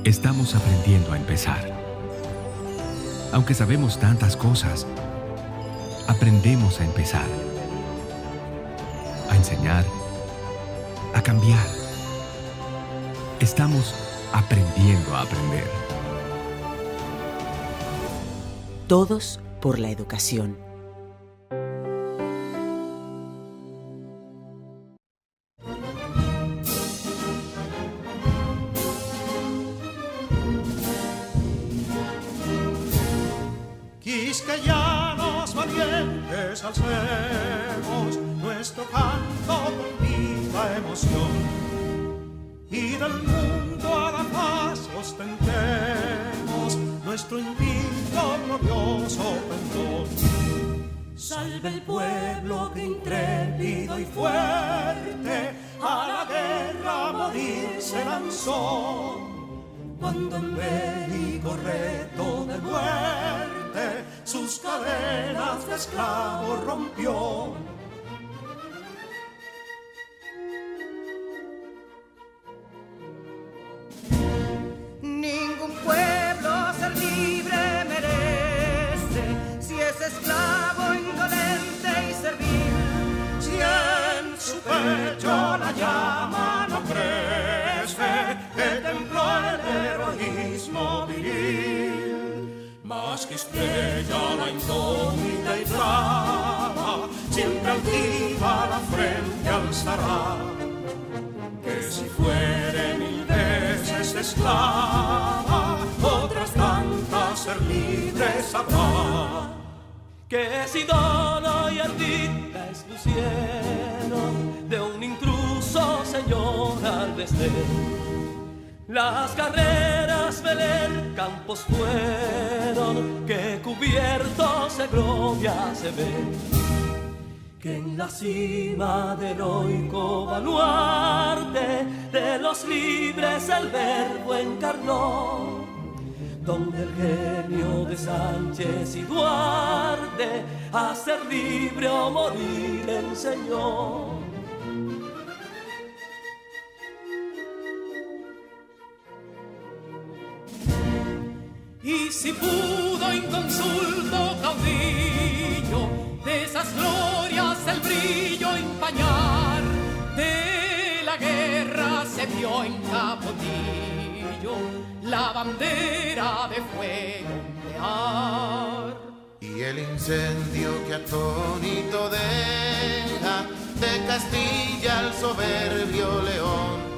Estamos aprendiendo a empezar. Aunque sabemos tantas cosas, aprendemos a empezar, a enseñar, a cambiar. Estamos aprendiendo a aprender. Todos por la educación. Quisqueyanos valientes alcemos nuestro canto con viva emoción, y del mundo a la paz ostentemos nuestro invicto glorioso pendón. Salve el pueblo que intrépido y fuerte a la guerra a morir se lanzó, cuando en bélico reto de muerte sus cadenas de esclavo rompió. Ningún pueblo ser libre merece si es esclavo, indolente y servil. Si en su pecho la llama no crece, que templó el heroísmo viril, más que estrella la indómita y brava, siempre altiva la frente alzará, que si fuere mil veces esclava, otras tantas ser libres habrá. Que si dono y ardita expusieron de un intruso señor al desdén, las carreras veler campos fueron que cubiertos de gloria se ven, que en la cima del heroico baluarte de los libres el verbo encarnó, donde el genio de Sánchez y Duarte a ser libre o morir enseñó. Y si pudo inconsulto caudillo de esas glorias el brillo empañar, de la guerra se vio en Capotillo la bandera de fuego ondear. Y el incendio que atónito deja de Castilla al soberbio león,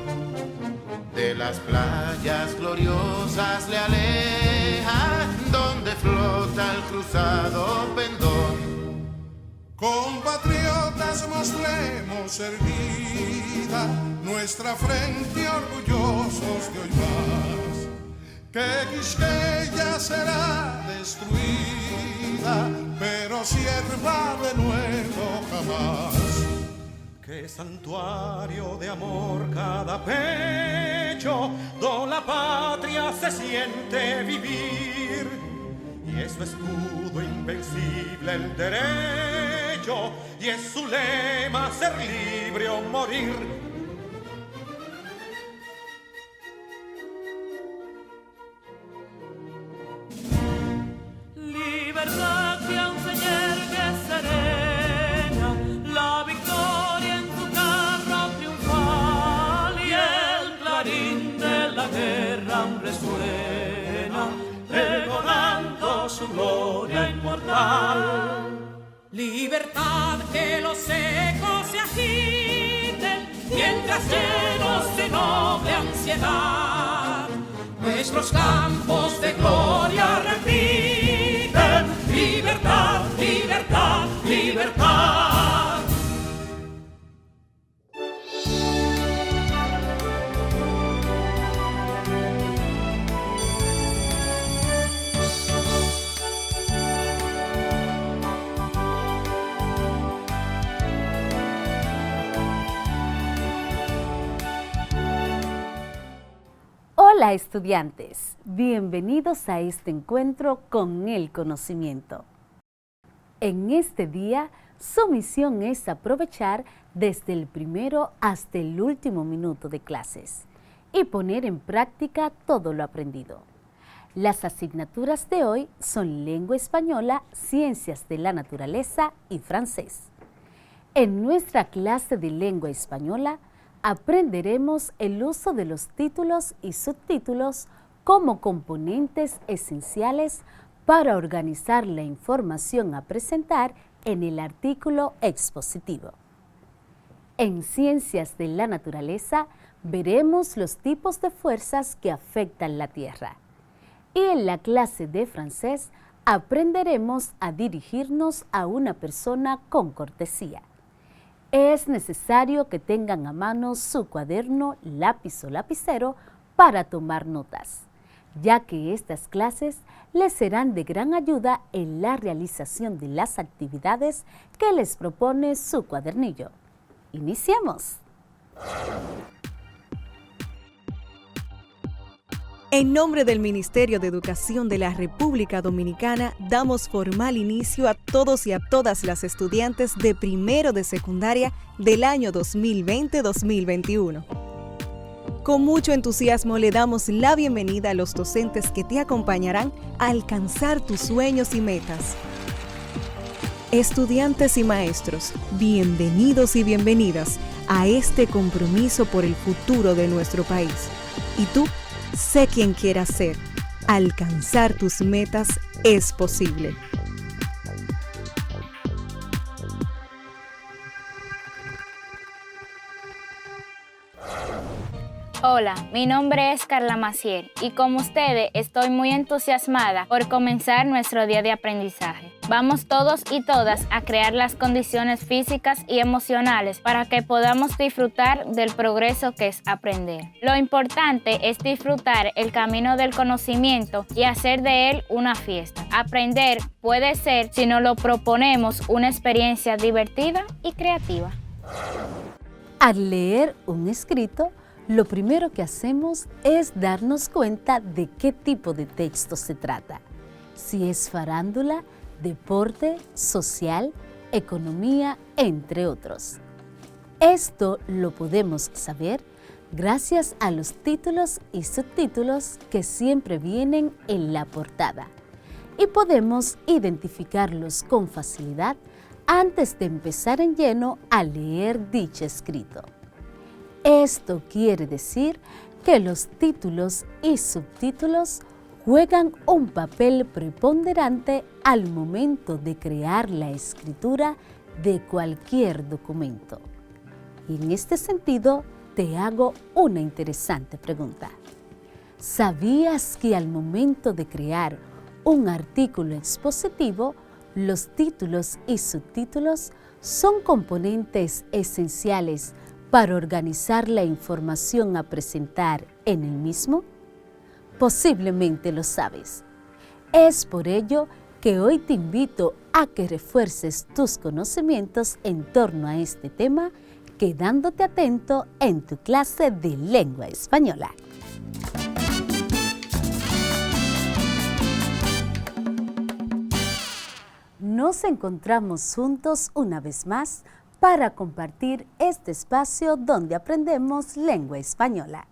de las playas gloriosas le aleja, donde flota el cruzado pendón. Compatriotas, mostremos erguida nuestra frente orgullosos de hoy más, que Quisqueya será destruida, pero sierva de nuevo jamás. Que santuario de amor cada pecho, donde la patria se siente vivir, y es su escudo invencible el derecho, y es su lema ser libre o morir. Libertad que aún se yergue serena, la victoria en tu carro triunfal, y el clarín de la guerra aún resuena, pregonando su gloria inmortal. Libertad, que los ecos se agiten mientras llenos de noble ansiedad nuestros campos de gloria repiten: libertad, libertad, libertad. Hola estudiantes, bienvenidos a este encuentro con el conocimiento. En este día, su misión es aprovechar desde el primero hasta el último minuto de clases y poner en práctica todo lo aprendido. Las asignaturas de hoy son Lengua Española, Ciencias de la Naturaleza y Francés. En nuestra clase de Lengua Española aprenderemos el uso de los títulos y subtítulos como componentes esenciales para organizar la información a presentar en el artículo expositivo. En Ciencias de la Naturaleza veremos los tipos de fuerzas que afectan la Tierra. Y en la clase de francés aprenderemos a dirigirnos a una persona con cortesía. Es necesario que tengan a mano su cuaderno, lápiz o lapicero para tomar notas, ya que estas clases les serán de gran ayuda en la realización de las actividades que les propone su cuadernillo. ¡Iniciemos! En nombre del Ministerio de Educación de la República Dominicana, damos formal inicio a todos y a todas las estudiantes de primero de secundaria del año 2020-2021. Con mucho entusiasmo le damos la bienvenida a los docentes que te acompañarán a alcanzar tus sueños y metas. Estudiantes y maestros, bienvenidos y bienvenidas a este compromiso por el futuro de nuestro país. ¿Y tú? Sé quien quieras ser. Alcanzar tus metas es posible. Hola, mi nombre es Carla Maciel y como ustedes estoy muy entusiasmada por comenzar nuestro día de aprendizaje. Vamos todos y todas a crear las condiciones físicas y emocionales para que podamos disfrutar del progreso que es aprender. Lo importante es disfrutar el camino del conocimiento y hacer de él una fiesta. Aprender puede ser, si nos lo proponemos, una experiencia divertida y creativa. Al leer un escrito, lo primero que hacemos es darnos cuenta de qué tipo de texto se trata. Si es farándula, deporte, social, economía, entre otros. Esto lo podemos saber gracias a los títulos y subtítulos que siempre vienen en la portada. Y podemos identificarlos con facilidad antes de empezar en lleno a leer dicho escrito. Esto quiere decir que los títulos y subtítulos juegan un papel preponderante al momento de crear la escritura de cualquier documento. Y en este sentido, te hago una interesante pregunta. ¿Sabías que al momento de crear un artículo expositivo, los títulos y subtítulos son componentes esenciales para organizar la información a presentar en el mismo? Posiblemente lo sabes. Es por ello que hoy te invito a que refuerces tus conocimientos en torno a este tema, quedándote atento en tu clase de Lengua Española. Nos encontramos juntos una vez más para compartir este espacio donde aprendemos lengua española.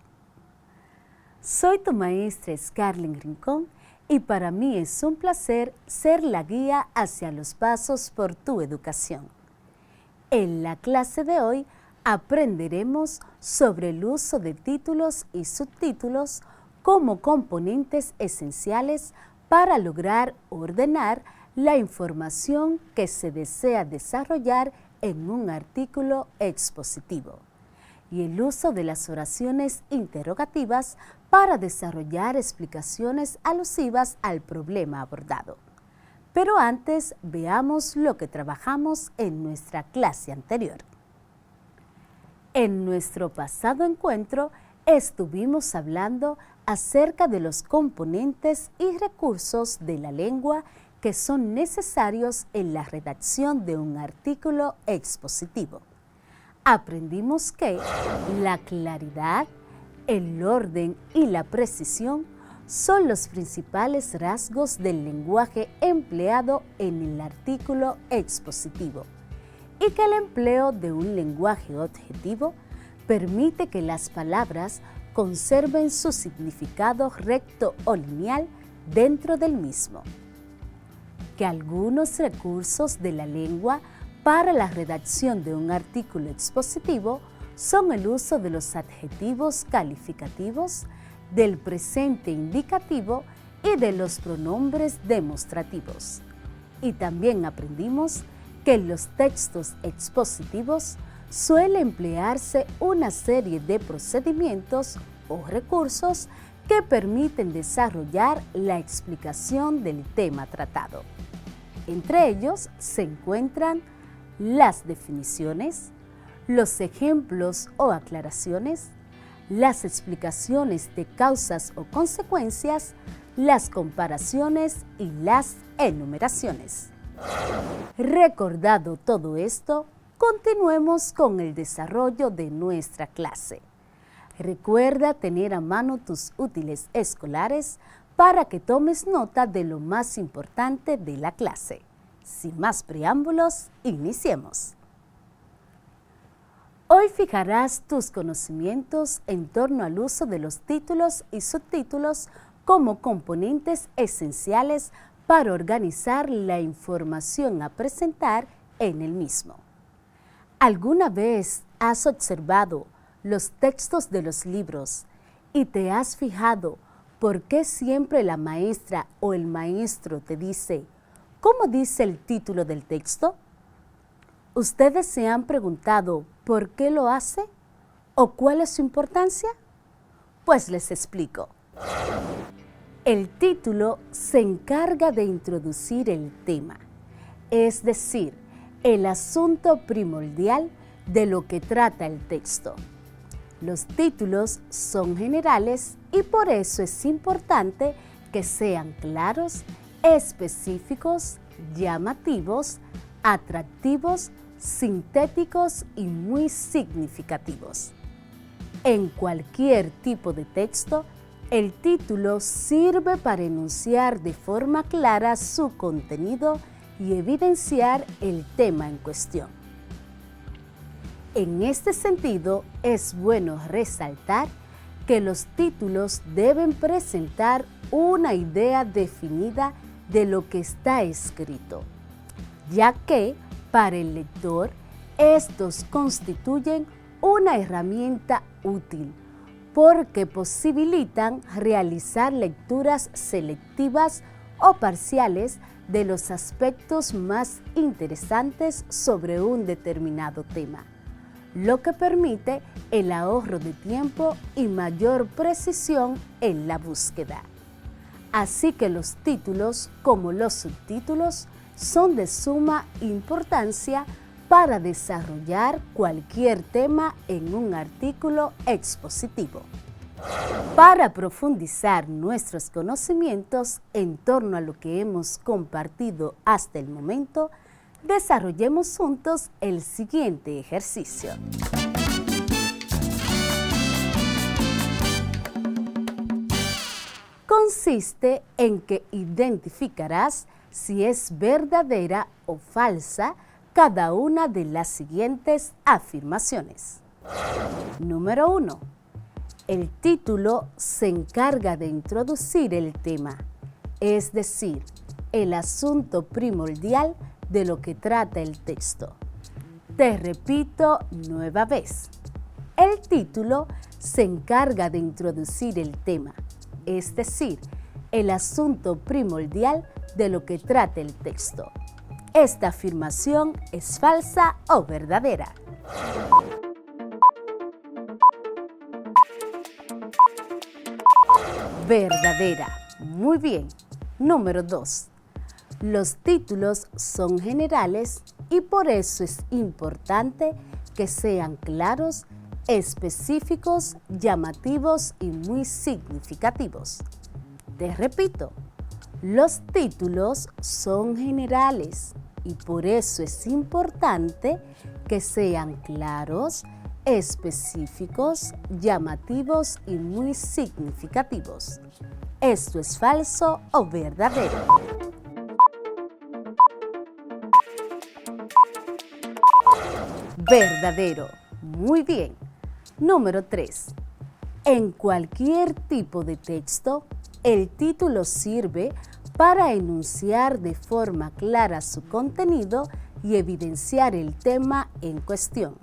Soy tu maestra Scarlett Rincón y para mí es un placer ser la guía hacia los pasos por tu educación. En la clase de hoy aprenderemos sobre el uso de títulos y subtítulos como componentes esenciales para lograr ordenar la información que se desea desarrollar en un artículo expositivo, y el uso de las oraciones interrogativas para desarrollar explicaciones alusivas al problema abordado. Pero antes veamos lo que trabajamos en nuestra clase anterior. En nuestro pasado encuentro estuvimos hablando acerca de los componentes y recursos de la lengua que son necesarios en la redacción de un artículo expositivo. Aprendimos que la claridad, el orden y la precisión son los principales rasgos del lenguaje empleado en el artículo expositivo y que el empleo de un lenguaje objetivo permite que las palabras conserven su significado recto o lineal dentro del mismo. Que algunos recursos de la lengua para la redacción de un artículo expositivo son el uso de los adjetivos calificativos, del presente indicativo y de los pronombres demostrativos. Y también aprendimos que en los textos expositivos suele emplearse una serie de procedimientos o recursos que permiten desarrollar la explicación del tema tratado. Entre ellos se encuentran las definiciones, los ejemplos o aclaraciones, las explicaciones de causas o consecuencias, las comparaciones y las enumeraciones. Recordado todo esto, continuemos con el desarrollo de nuestra clase. Recuerda tener a mano tus útiles escolares para que tomes nota de lo más importante de la clase. Sin más preámbulos, iniciemos. Hoy fijarás tus conocimientos en torno al uso de los títulos y subtítulos como componentes esenciales para organizar la información a presentar en el mismo. ¿Alguna vez has observado los textos de los libros y te has fijado por qué siempre la maestra o el maestro te dice ¿cómo dice el título del texto? ¿Ustedes se han preguntado por qué lo hace o cuál es su importancia? Pues les explico. El título se encarga de introducir el tema, es decir, el asunto primordial de lo que trata el texto. Los títulos son generales y por eso es importante que sean claros, específicos, llamativos, atractivos, sintéticos y muy significativos. En cualquier tipo de texto, el título sirve para enunciar de forma clara su contenido y evidenciar el tema en cuestión. En este sentido, es bueno resaltar que los títulos deben presentar una idea definida de lo que está escrito, ya que para el lector estos constituyen una herramienta útil porque posibilitan realizar lecturas selectivas o parciales de los aspectos más interesantes sobre un determinado tema, lo que permite el ahorro de tiempo y mayor precisión en la búsqueda. Así que los títulos, como los subtítulos, son de suma importancia para desarrollar cualquier tema en un artículo expositivo. Para profundizar nuestros conocimientos en torno a lo que hemos compartido hasta el momento, desarrollemos juntos el siguiente ejercicio. Consiste en que identificarás si es verdadera o falsa cada una de las siguientes afirmaciones. Número 1. El título se encarga de introducir el tema, es decir, el asunto primordial de lo que trata el texto. Te repito nueva vez. El título se encarga de introducir el tema, es decir, el asunto primordial de lo que trata el texto. ¿Esta afirmación es falsa o verdadera? Verdadera. Muy bien. Número 2. Los títulos son generales y por eso es importante que sean claros, específicos, llamativos y muy significativos. Te repito, los títulos son generales y por eso es importante que sean claros, específicos, llamativos y muy significativos. ¿Esto es falso o verdadero? Verdadero. Muy bien. Número 3. En cualquier tipo de texto, el título sirve para enunciar de forma clara su contenido y evidenciar el tema en cuestión.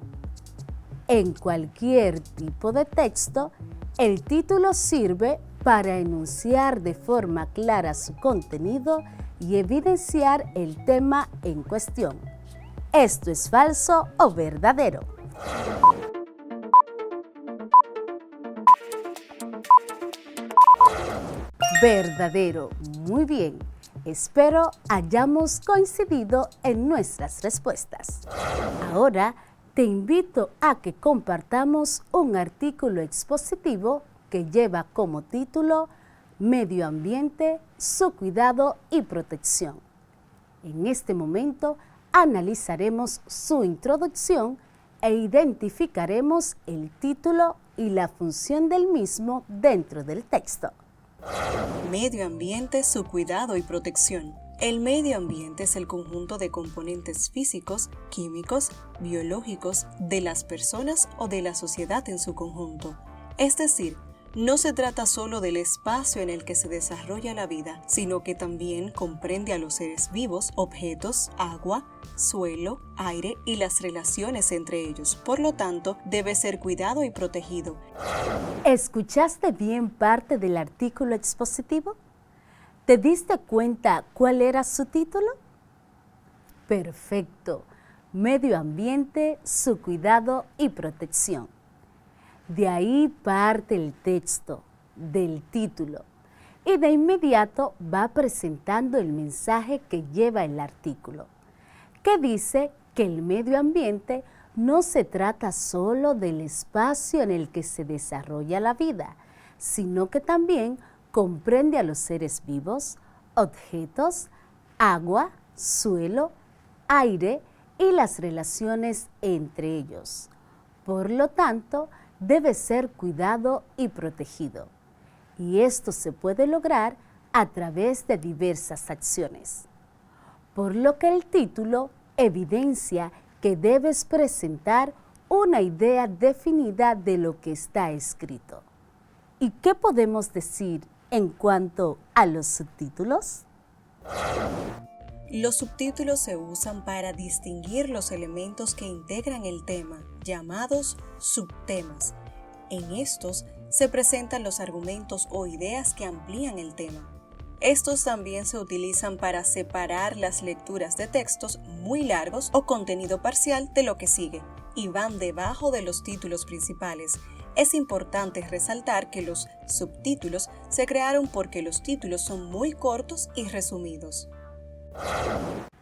En cualquier tipo de texto, el título sirve para enunciar de forma clara su contenido y evidenciar el tema en cuestión. ¿Esto es falso o verdadero? Verdadero. Muy bien. Espero hayamos coincidido en nuestras respuestas. Ahora te invito a que compartamos un artículo expositivo que lleva como título Medio ambiente, su cuidado y protección. En este momento analizaremos su introducción e identificaremos el título y la función del mismo dentro del texto. Medio ambiente, su cuidado y protección. El medio ambiente es el conjunto de componentes físicos, químicos, biológicos de las personas o de la sociedad en su conjunto. Es decir, no se trata solo del espacio en el que se desarrolla la vida, sino que también comprende a los seres vivos, objetos, agua, suelo, aire y las relaciones entre ellos. Por lo tanto, debe ser cuidado y protegido. ¿Escuchaste bien parte del artículo expositivo? ¿Te diste cuenta cuál era su título? Perfecto. Medio ambiente, su cuidado y protección. De ahí parte el texto, del título, y de inmediato va presentando el mensaje que lleva el artículo, que dice que el medio ambiente no se trata solo del espacio en el que se desarrolla la vida, sino que también comprende a los seres vivos, objetos, agua, suelo, aire y las relaciones entre ellos. Por lo tanto, debe ser cuidado y protegido. Y esto se puede lograr a través de diversas acciones. Por lo que el título evidencia que debes presentar una idea definida de lo que está escrito. ¿Y qué podemos decir en cuanto a los subtítulos? Los subtítulos se usan para distinguir los elementos que integran el tema, llamados subtemas. En estos se presentan los argumentos o ideas que amplían el tema. Estos también se utilizan para separar las lecturas de textos muy largos o contenido parcial de lo que sigue, y van debajo de los títulos principales. Es importante resaltar que los subtítulos se crearon porque los títulos son muy cortos y resumidos.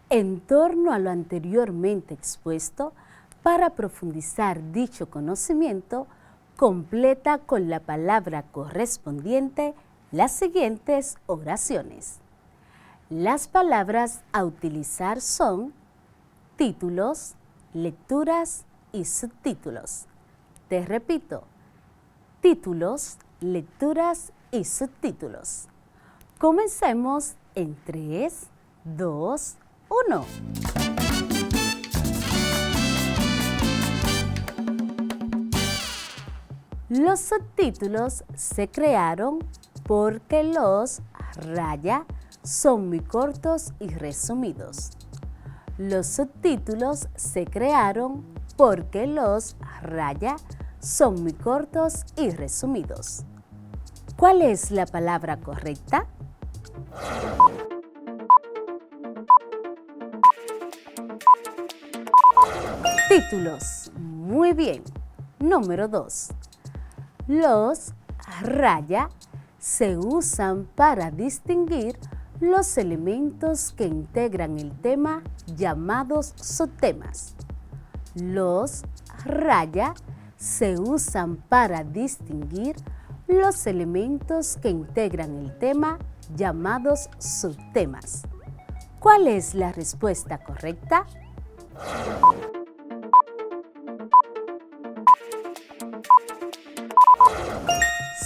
En torno a lo anteriormente expuesto, para profundizar dicho conocimiento, completa con la palabra correspondiente las siguientes oraciones. Las palabras a utilizar son títulos, lecturas y subtítulos. Te repito, títulos, lecturas y subtítulos. Comencemos en 3, 2, 1. Los subtítulos se crearon porque los raya son muy cortos y resumidos. Los subtítulos se crearon porque los raya son muy cortos y resumidos. ¿Cuál es la palabra correcta? Títulos. Muy bien. Número 2. Los raya se usan para distinguir los elementos que integran el tema llamados subtemas. Los raya se usan para distinguir los elementos que integran el tema llamados subtemas. ¿Cuál es la respuesta correcta?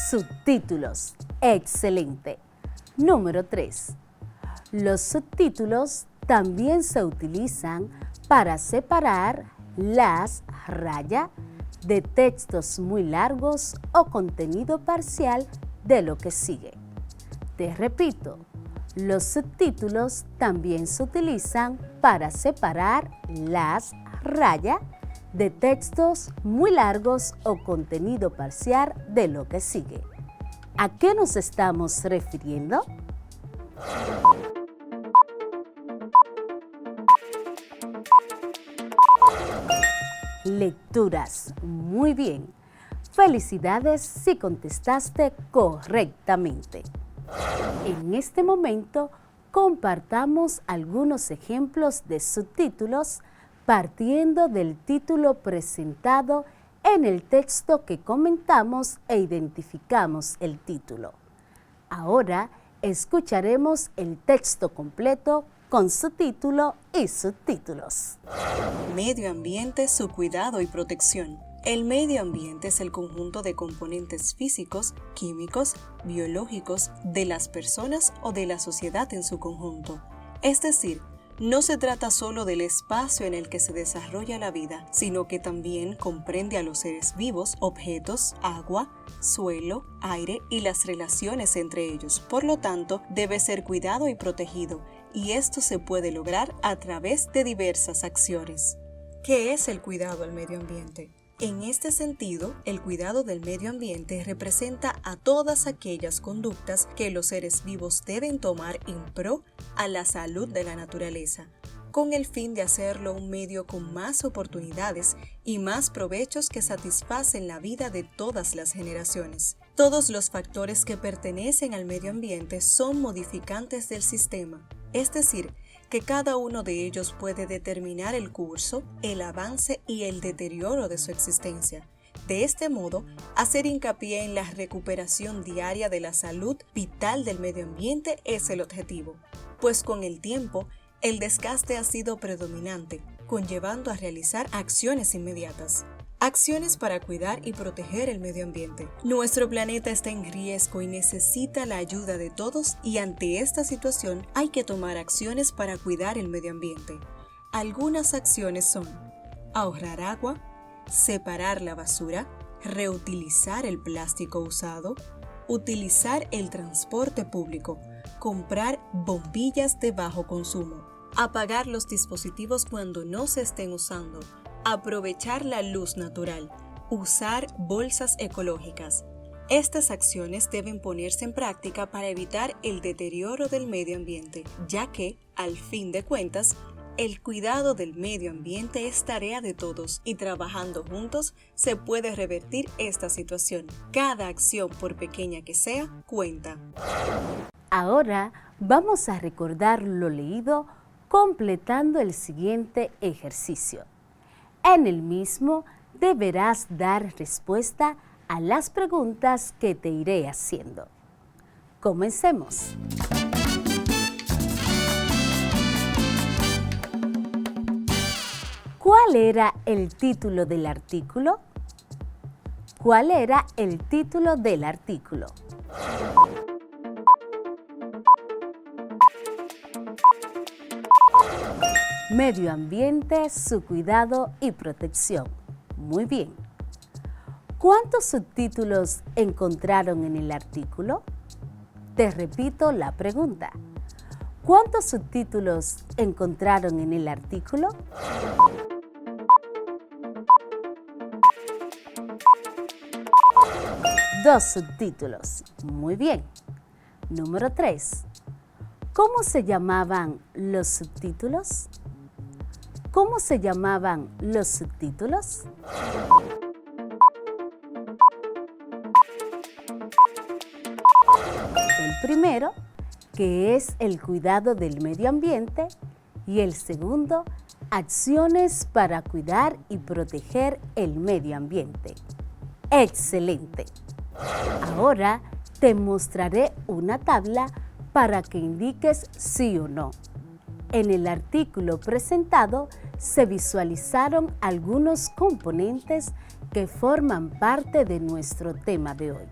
Subtítulos. Excelente. Número 3. Los subtítulos también se utilizan para separar las raya de textos muy largos o contenido parcial de lo que sigue. Te repito, los subtítulos también se utilizan para separar las rayas de textos muy largos o contenido parcial de lo que sigue. ¿A qué nos estamos refiriendo? Lecturas. Muy bien. Felicidades si contestaste correctamente. En este momento, compartamos algunos ejemplos de subtítulos partiendo del título presentado en el texto que comentamos e identificamos el título. Ahora escucharemos el texto completo con su título y subtítulos. Medio ambiente, su cuidado y protección. El medio ambiente es el conjunto de componentes físicos, químicos, biológicos de las personas o de la sociedad en su conjunto. Es decir, no se trata solo del espacio en el que se desarrolla la vida, sino que también comprende a los seres vivos, objetos, agua, suelo, aire y las relaciones entre ellos. Por lo tanto, debe ser cuidado y protegido, y esto se puede lograr a través de diversas acciones. ¿Qué es el cuidado al medio ambiente? En este sentido, el cuidado del medio ambiente representa a todas aquellas conductas que los seres vivos deben tomar en pro a la salud de la naturaleza, con el fin de hacerlo un medio con más oportunidades y más provechos que satisfacen la vida de todas las generaciones. Todos los factores que pertenecen al medio ambiente son modificantes del sistema, es decir, que cada uno de ellos puede determinar el curso, el avance y el deterioro de su existencia. De este modo, hacer hincapié en la recuperación diaria de la salud vital del medio ambiente es el objetivo, pues con el tiempo, el desgaste ha sido predominante, conllevando a realizar acciones inmediatas. Acciones para cuidar y proteger el medio ambiente. Nuestro planeta está en riesgo y necesita la ayuda de todos, y ante esta situación hay que tomar acciones para cuidar el medio ambiente. Algunas acciones son ahorrar agua, separar la basura, reutilizar el plástico usado, utilizar el transporte público, comprar bombillas de bajo consumo, apagar los dispositivos cuando no se estén usando, aprovechar la luz natural, usar bolsas ecológicas. Estas acciones deben ponerse en práctica para evitar el deterioro del medio ambiente, ya que, al fin de cuentas, el cuidado del medio ambiente es tarea de todos y trabajando juntos se puede revertir esta situación. Cada acción, por pequeña que sea, cuenta. Ahora vamos a recordar lo leído completando el siguiente ejercicio. En el mismo deberás dar respuesta a las preguntas que te iré haciendo. Comencemos. ¿Cuál era el título del artículo? ¿Cuál era el título del artículo? Medio ambiente, su cuidado y protección. Muy bien. ¿Cuántos subtítulos encontraron en el artículo? Te repito la pregunta. ¿Cuántos subtítulos encontraron en el artículo? Dos subtítulos. Muy bien. Número 3. ¿Cómo se llamaban los subtítulos? ¿Cómo se llamaban los subtítulos? El primero, que es el cuidado del medio ambiente, y el segundo, acciones para cuidar y proteger el medio ambiente. ¡Excelente! Ahora te mostraré una tabla para que indiques sí o no. En el artículo presentado se visualizaron algunos componentes que forman parte de nuestro tema de hoy.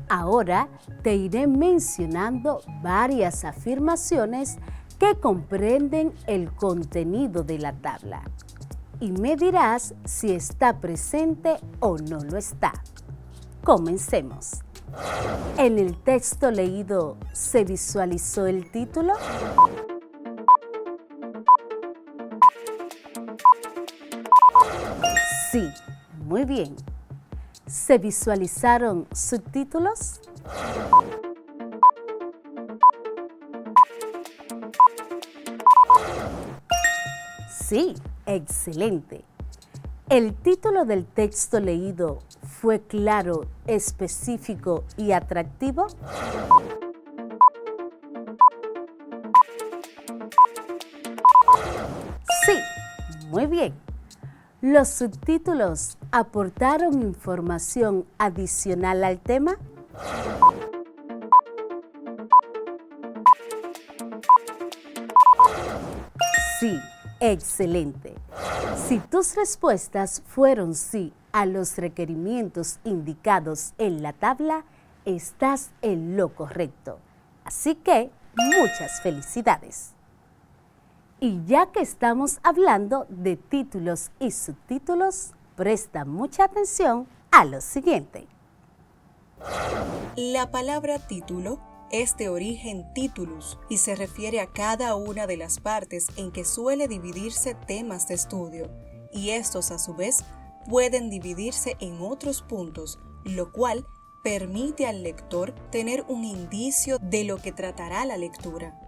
Ahora te iré mencionando varias afirmaciones que comprenden el contenido de la tabla. y me dirás si está presente o no lo está. Comencemos. En el texto leído, ¿se visualizó el título? Sí, muy bien. ¿Se visualizaron subtítulos? Sí, excelente. ¿El título del texto leído fue claro, específico y atractivo? Sí, muy bien. ¿Los subtítulos aportaron información adicional al tema? Sí, excelente. Si tus respuestas fueron sí a los requerimientos indicados en la tabla, estás en lo correcto. Así que, muchas felicidades. Y ya que estamos hablando de títulos y subtítulos, presta mucha atención a lo siguiente. La palabra título es de origen titulus y se refiere a cada una de las partes en que suele dividirse temas de estudio, y estos a su vez pueden dividirse en otros puntos, lo cual permite al lector tener un indicio de lo que tratará la lectura.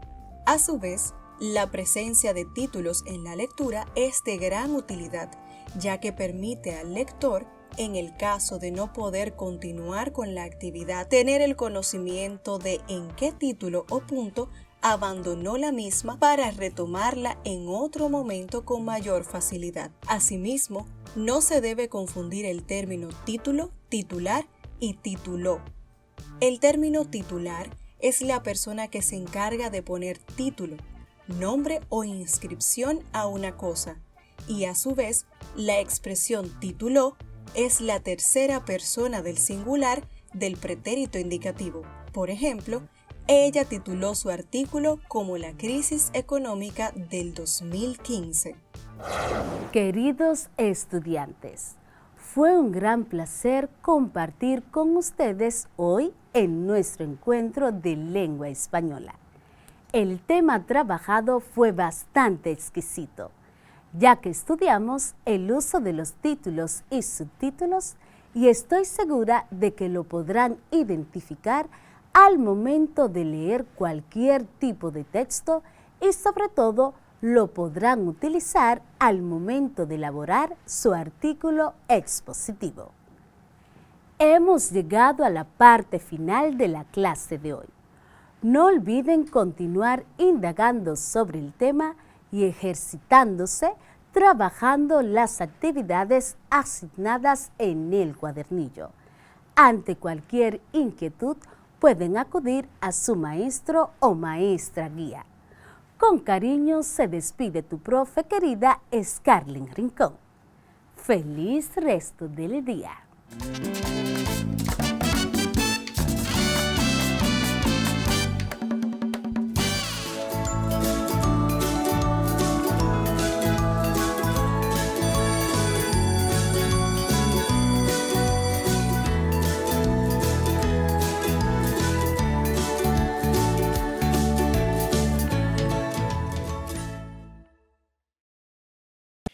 A su vez, la presencia de títulos en la lectura es de gran utilidad, ya que permite al lector, en el caso de no poder continuar con la actividad, tener el conocimiento de en qué título o punto abandonó la misma para retomarla en otro momento con mayor facilidad. Asimismo, no se debe confundir el término título, titular y tituló. El término titular es la persona que se encarga de poner título, nombre o inscripción a una cosa, y a su vez, la expresión tituló es la tercera persona del singular del pretérito indicativo. Por ejemplo, ella tituló su artículo como la crisis económica del 2015. Queridos estudiantes, fue un gran placer compartir con ustedes hoy en nuestro encuentro de lengua española. El tema trabajado fue bastante exquisito, ya que estudiamos el uso de los títulos y subtítulos, y estoy segura de que lo podrán identificar al momento de leer cualquier tipo de texto y sobre todo lo podrán utilizar al momento de elaborar su artículo expositivo. Hemos llegado a la parte final de la clase de hoy. No olviden continuar indagando sobre el tema y ejercitándose, trabajando las actividades asignadas en el cuadernillo. Ante cualquier inquietud, pueden acudir a su maestro o maestra guía. Con cariño se despide tu profe querida Scarlett Rincón. ¡Feliz resto del día!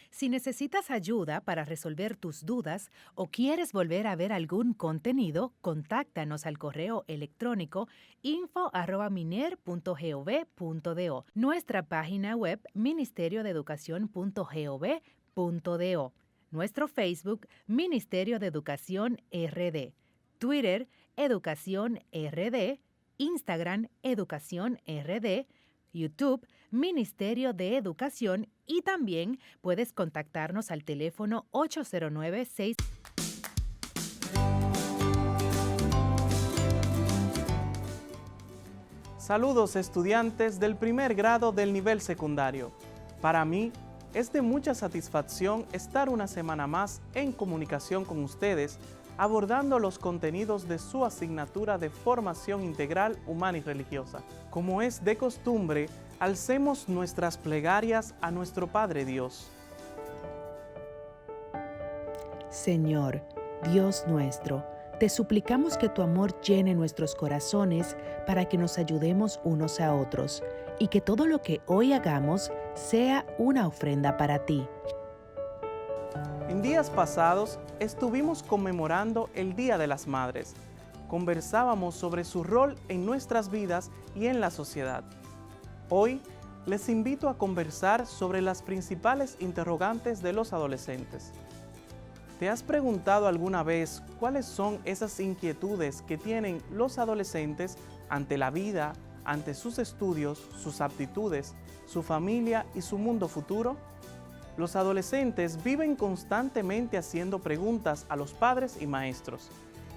Si necesitas ayuda para resolver tus dudas o quieres volver a ver algún contenido, contáctanos al correo electrónico info@miner.gov.do, nuestra página web ministeriodeeducacion.gov.do, nuestro Facebook Ministerio de Educación RD, Twitter Educación RD, Instagram Educación RD, YouTube Ministerio de Educación, y también puedes contactarnos al teléfono 809-6. Saludos estudiantes del primer grado del nivel secundario. Para mí es de mucha satisfacción estar una semana más en comunicación con ustedes, abordando los contenidos de su asignatura de Formación Integral Humana y Religiosa. Como es de costumbre, alcemos nuestras plegarias a nuestro Padre Dios. Señor, Dios nuestro, te suplicamos que tu amor llene nuestros corazones para que nos ayudemos unos a otros y que todo lo que hoy hagamos sea una ofrenda para ti. En días pasados estuvimos conmemorando el Día de las Madres. Conversábamos sobre su rol en nuestras vidas y en la sociedad. Hoy les invito a conversar sobre las principales interrogantes de los adolescentes. ¿Te has preguntado alguna vez cuáles son esas inquietudes que tienen los adolescentes ante la vida, ante sus estudios, sus aptitudes, su familia y su mundo futuro? Los adolescentes viven constantemente haciendo preguntas a los padres y maestros,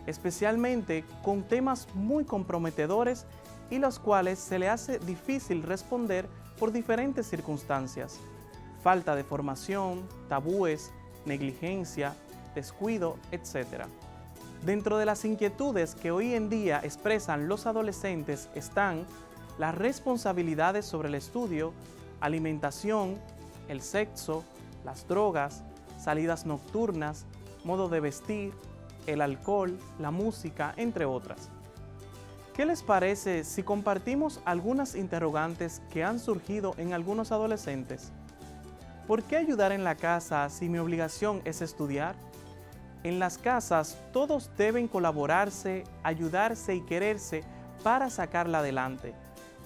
especialmente con temas muy comprometedores y los cuales se le hace difícil responder por diferentes circunstancias: falta de formación, tabúes, negligencia, descuido, etc. Dentro de las inquietudes que hoy en día expresan los adolescentes están las responsabilidades sobre el estudio, alimentación, el sexo, las drogas, salidas nocturnas, modo de vestir, el alcohol, la música, entre otras. ¿Qué les parece si compartimos algunas interrogantes que han surgido en algunos adolescentes? ¿Por qué ayudar en la casa si mi obligación es estudiar? En las casas todos deben colaborarse, ayudarse y quererse para sacarla adelante,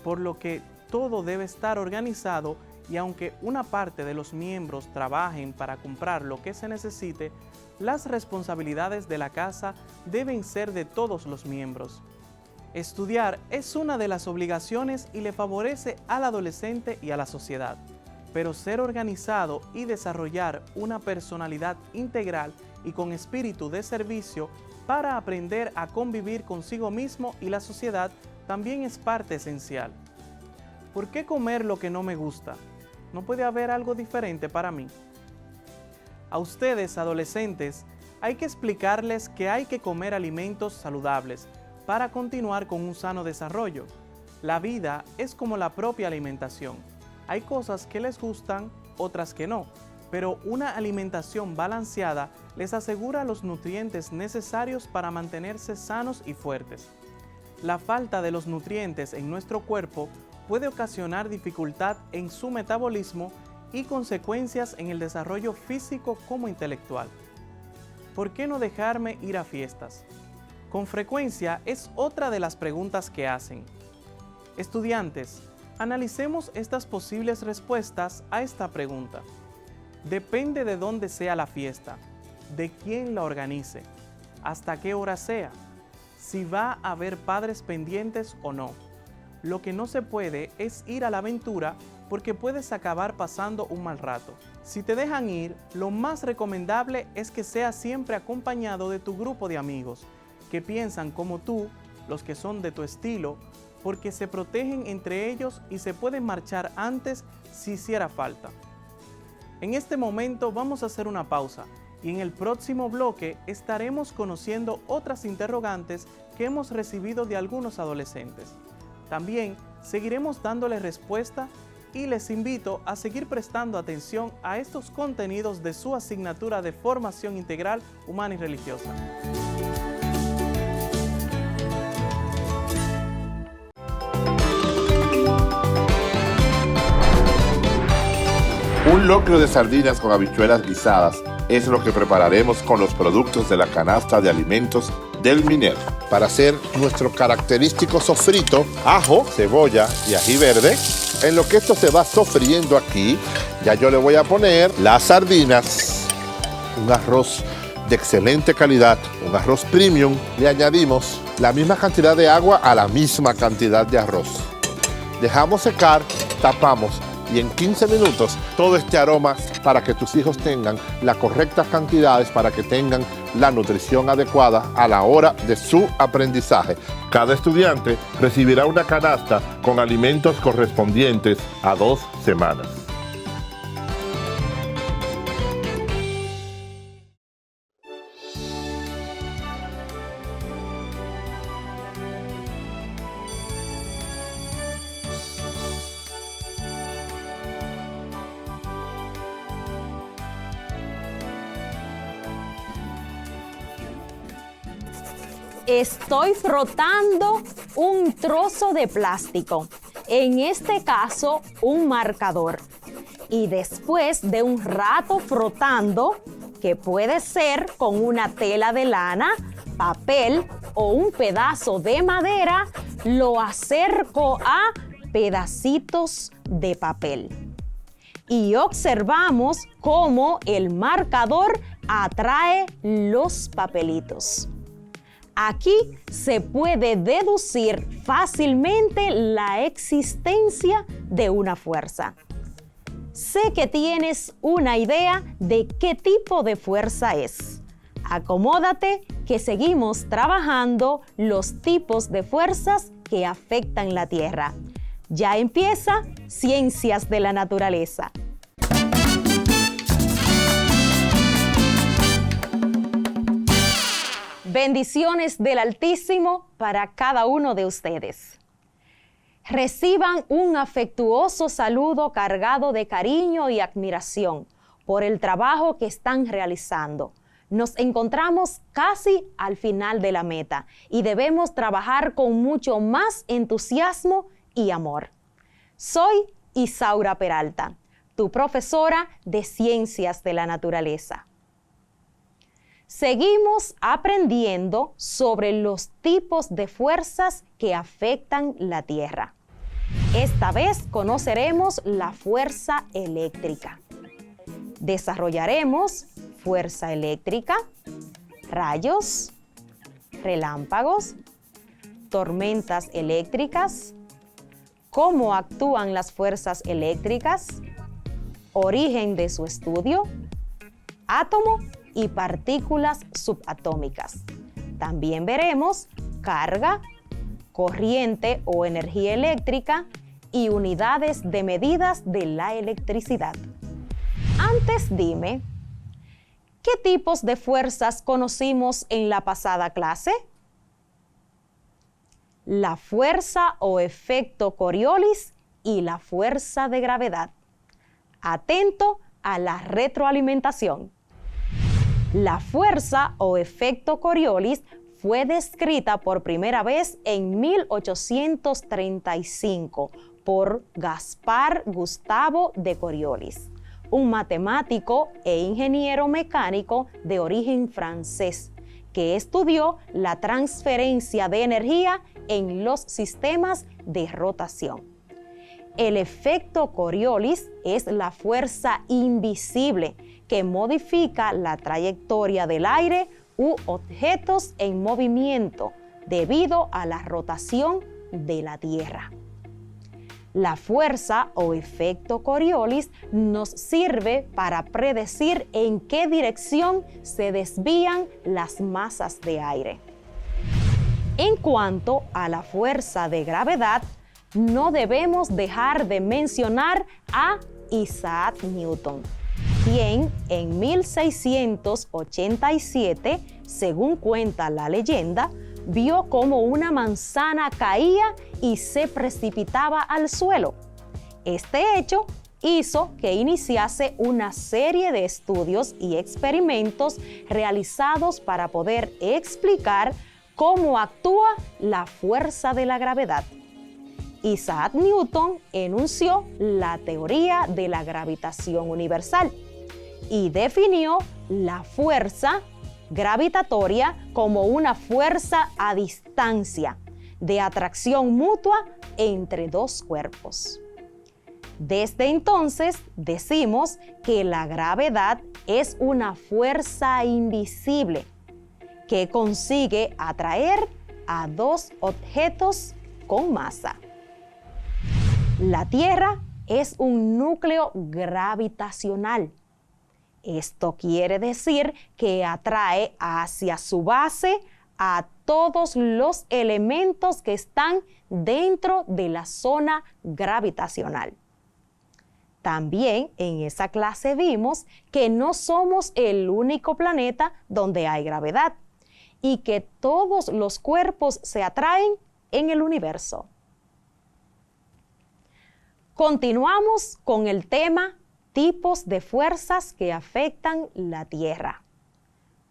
por lo que todo debe estar organizado y aunque una parte de los miembros trabajen para comprar lo que se necesite, las responsabilidades de la casa deben ser de todos los miembros. Estudiar es una de las obligaciones y le favorece al adolescente y a la sociedad, pero ser organizado y desarrollar una personalidad integral y con espíritu de servicio para aprender a convivir consigo mismo y la sociedad también es parte esencial. ¿Por qué comer lo que no me gusta? ¿No puede haber algo diferente para mí? A ustedes, adolescentes, hay que explicarles que hay que comer alimentos saludables para continuar con un sano desarrollo. La vida es como la propia alimentación. Hay cosas que les gustan, otras que no, pero una alimentación balanceada les asegura los nutrientes necesarios para mantenerse sanos y fuertes. La falta de los nutrientes en nuestro cuerpo puede ocasionar dificultad en su metabolismo y consecuencias en el desarrollo físico como intelectual. ¿Por qué no dejarme ir a fiestas? Con frecuencia es otra de las preguntas que hacen. Estudiantes, analicemos estas posibles respuestas a esta pregunta. Depende de dónde sea la fiesta, de quién la organice, hasta qué hora sea, si va a haber padres pendientes o no. Lo que no se puede es ir a la aventura porque puedes acabar pasando un mal rato. Si te dejan ir, lo más recomendable es que seas siempre acompañado de tu grupo de amigos, que piensan como tú, los que son de tu estilo, porque se protegen entre ellos y se pueden marchar antes si hiciera falta. En este momento vamos a hacer una pausa y en el próximo bloque estaremos conociendo otras interrogantes que hemos recibido de algunos adolescentes. También seguiremos dándoles respuesta y les invito a seguir prestando atención a estos contenidos de su asignatura de Formación Integral Humana y Religiosa. Un locro de sardinas con habichuelas guisadas es lo que prepararemos con los productos de la canasta de alimentos del Miner. Para hacer nuestro característico sofrito, ajo, cebolla y ají verde, en lo que esto se va sofriendo aquí, ya yo le voy a poner las sardinas, un arroz de excelente calidad, un arroz premium, le añadimos la misma cantidad de agua a la misma cantidad de arroz. Dejamos secar, tapamos y en 15 minutos todo este aroma para que tus hijos tengan las correctas cantidades, para que tengan la nutrición adecuada a la hora de su aprendizaje. Cada estudiante recibirá una canasta con alimentos correspondientes a 2 semanas. Estoy frotando un trozo de plástico, en este caso un marcador. Y después de un rato frotando, que puede ser con una tela de lana, papel o un pedazo de madera, lo acerco a pedacitos de papel. Y observamos cómo el marcador atrae los papelitos. Aquí se puede deducir fácilmente la existencia de una fuerza. Sé que tienes una idea de qué tipo de fuerza es. Acomódate que seguimos trabajando los tipos de fuerzas que afectan la Tierra. Ya empieza Ciencias de la Naturaleza. Bendiciones del Altísimo para cada uno de ustedes. Reciban un afectuoso saludo cargado de cariño y admiración por el trabajo que están realizando. Nos encontramos casi al final de la meta y debemos trabajar con mucho más entusiasmo y amor. Soy Isaura Peralta, tu profesora de Ciencias de la Naturaleza. Seguimos aprendiendo sobre los tipos de fuerzas que afectan la Tierra. Esta vez conoceremos la fuerza eléctrica. Desarrollaremos fuerza eléctrica, rayos, relámpagos, tormentas eléctricas, cómo actúan las fuerzas eléctricas, origen de su estudio, átomo y partículas subatómicas. También veremos carga, corriente o energía eléctrica y unidades de medidas de la electricidad. Antes dime, ¿qué tipos de fuerzas conocimos en la pasada clase? La fuerza o efecto Coriolis y la fuerza de gravedad. Atento a la retroalimentación. La fuerza o efecto Coriolis fue descrita por primera vez en 1835 por Gaspar Gustavo de Coriolis, un matemático e ingeniero mecánico de origen francés que estudió la transferencia de energía en los sistemas de rotación. El efecto Coriolis es la fuerza invisible que modifica la trayectoria del aire u objetos en movimiento debido a la rotación de la Tierra. La fuerza o efecto Coriolis nos sirve para predecir en qué dirección se desvían las masas de aire. En cuanto a la fuerza de gravedad, no debemos dejar de mencionar a Isaac Newton, quien en 1687, según cuenta la leyenda, vio cómo una manzana caía y se precipitaba al suelo. Este hecho hizo que iniciase una serie de estudios y experimentos realizados para poder explicar cómo actúa la fuerza de la gravedad. Isaac Newton enunció la teoría de la gravitación universal y definió la fuerza gravitatoria como una fuerza a distancia de atracción mutua entre dos cuerpos. Desde entonces decimos que la gravedad es una fuerza invisible que consigue atraer a dos objetos con masa. La Tierra es un núcleo gravitacional. Esto quiere decir que atrae hacia su base a todos los elementos que están dentro de la zona gravitacional. También en esa clase vimos que no somos el único planeta donde hay gravedad y que todos los cuerpos se atraen en el universo. Continuamos con el tema tipos de fuerzas que afectan la Tierra.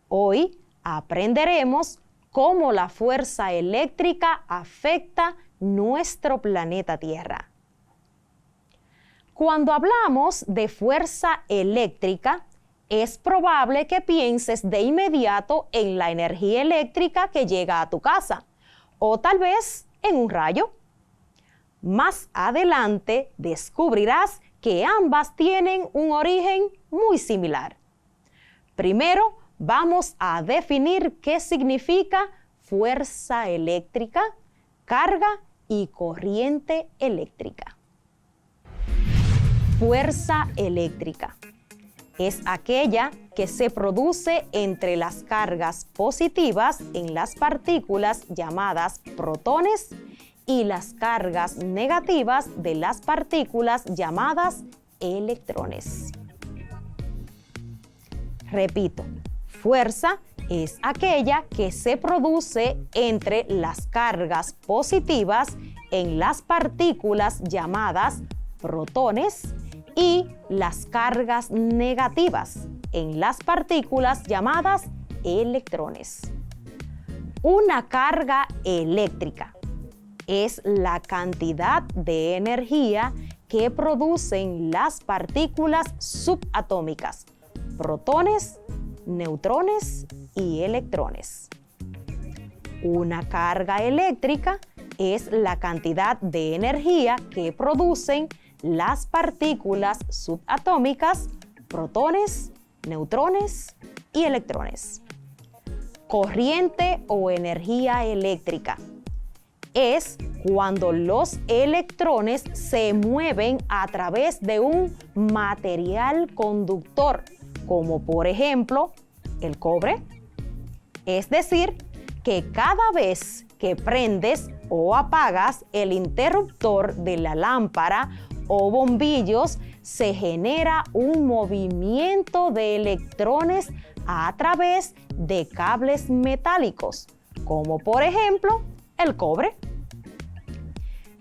Hoy aprenderemos cómo la fuerza eléctrica afecta nuestro planeta Tierra. Cuando hablamos de fuerza eléctrica, es probable que pienses de inmediato en la energía eléctrica que llega a tu casa, o tal vez en un rayo. Más adelante descubrirás que ambas tienen un origen muy similar. Primero, vamos a definir qué significa fuerza eléctrica, carga y corriente eléctrica. Fuerza eléctrica es aquella que se produce entre las cargas positivas en las partículas llamadas protones y las cargas negativas de las partículas llamadas electrones. Repito, fuerza es aquella que se produce entre las cargas positivas en las partículas llamadas protones y las cargas negativas en las partículas llamadas electrones. Una carga eléctrica es la cantidad de energía que producen las partículas subatómicas, protones, neutrones y electrones. Una carga eléctrica es la cantidad de energía que producen las partículas subatómicas, protones, neutrones y electrones. Corriente o energía eléctrica es cuando los electrones se mueven a través de un material conductor, como por ejemplo el cobre. Es decir, que cada vez que prendes o apagas el interruptor de la lámpara o bombillos, se genera un movimiento de electrones a través de cables metálicos, como por ejemplo el cobre.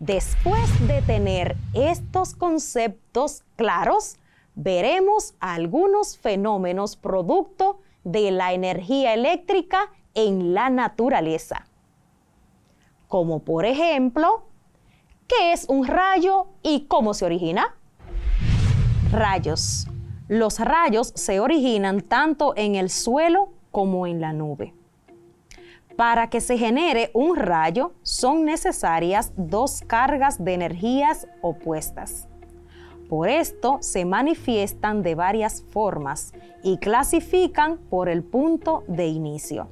Después de tener estos conceptos claros, veremos algunos fenómenos producto de la energía eléctrica en la naturaleza. Como por ejemplo, ¿qué es un rayo y cómo se origina? Rayos. Los rayos se originan tanto en el suelo como en la nube. Para que se genere un rayo, son necesarias dos cargas de energías opuestas. Por esto se manifiestan de varias formas y clasifican por el punto de inicio.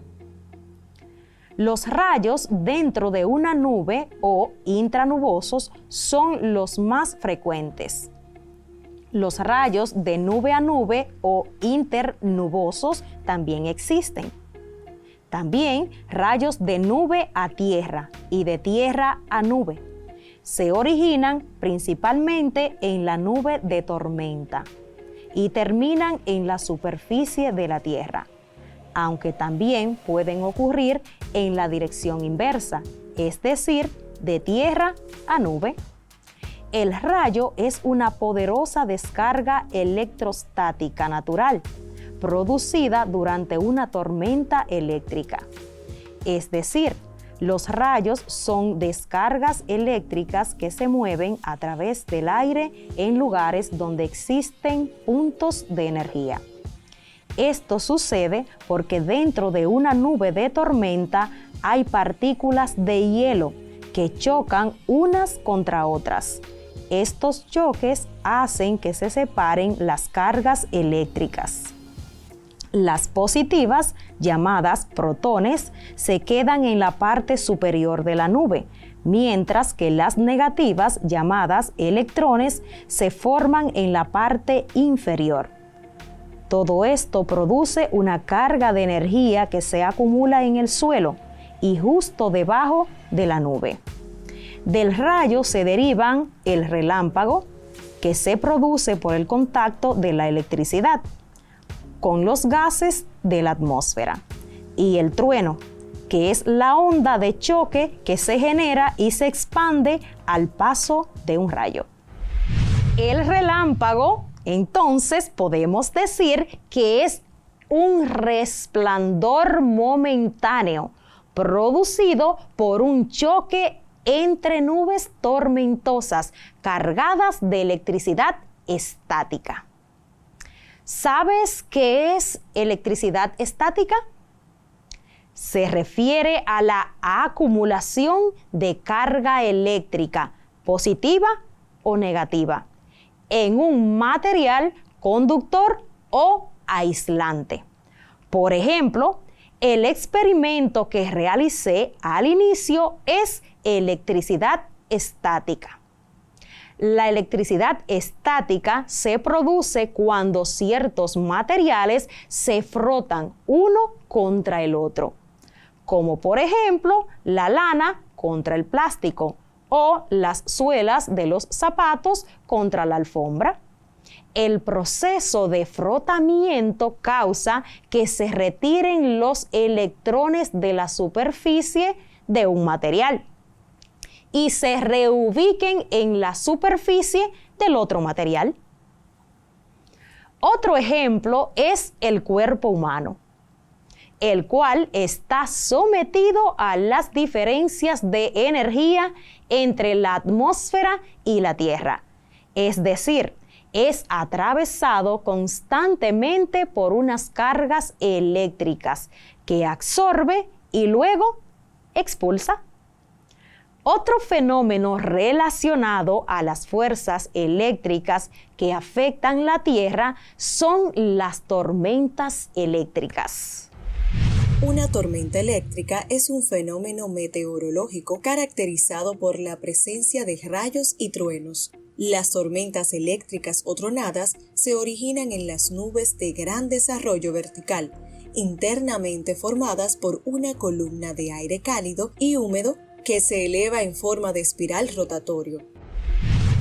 Los rayos dentro de una nube o intranubosos son los más frecuentes. Los rayos de nube a nube o internubosos también existen. También rayos de nube a tierra y de tierra a nube. Se originan principalmente en la nube de tormenta y terminan en la superficie de la tierra, aunque también pueden ocurrir en la dirección inversa, es decir, de tierra a nube. El rayo es una poderosa descarga electrostática natural, producida durante una tormenta eléctrica. Es decir, los rayos son descargas eléctricas que se mueven a través del aire en lugares donde existen puntos de energía. Esto sucede porque dentro de una nube de tormenta hay partículas de hielo que chocan unas contra otras. Estos choques hacen que se separen las cargas eléctricas. Las positivas, llamadas protones, se quedan en la parte superior de la nube, mientras que las negativas, llamadas electrones, se forman en la parte inferior. Todo esto produce una carga de energía que se acumula en el suelo y justo debajo de la nube. Del rayo se derivan el relámpago, que se produce por el contacto de la electricidad con los gases de la atmósfera, y el trueno, que es la onda de choque que se genera y se expande al paso de un rayo. El relámpago, entonces, podemos decir que es un resplandor momentáneo producido por un choque entre nubes tormentosas cargadas de electricidad estática. ¿Sabes qué es electricidad estática? Se refiere a la acumulación de carga eléctrica, positiva o negativa, en un material conductor o aislante. Por ejemplo, el experimento que realicé al inicio es electricidad estática. La electricidad estática se produce cuando ciertos materiales se frotan uno contra el otro, como por ejemplo la lana contra el plástico o las suelas de los zapatos contra la alfombra. El proceso de frotamiento causa que se retiren los electrones de la superficie de un material y se reubiquen en la superficie del otro material. Otro ejemplo es el cuerpo humano, el cual está sometido a las diferencias de energía entre la atmósfera y la Tierra, es decir, es atravesado constantemente por unas cargas eléctricas que absorbe y luego expulsa. Otro fenómeno relacionado a las fuerzas eléctricas que afectan la Tierra son las tormentas eléctricas. Una tormenta eléctrica es un fenómeno meteorológico caracterizado por la presencia de rayos y truenos. Las tormentas eléctricas o tronadas se originan en las nubes de gran desarrollo vertical, internamente formadas por una columna de aire cálido y húmedo que se eleva en forma de espiral rotatorio.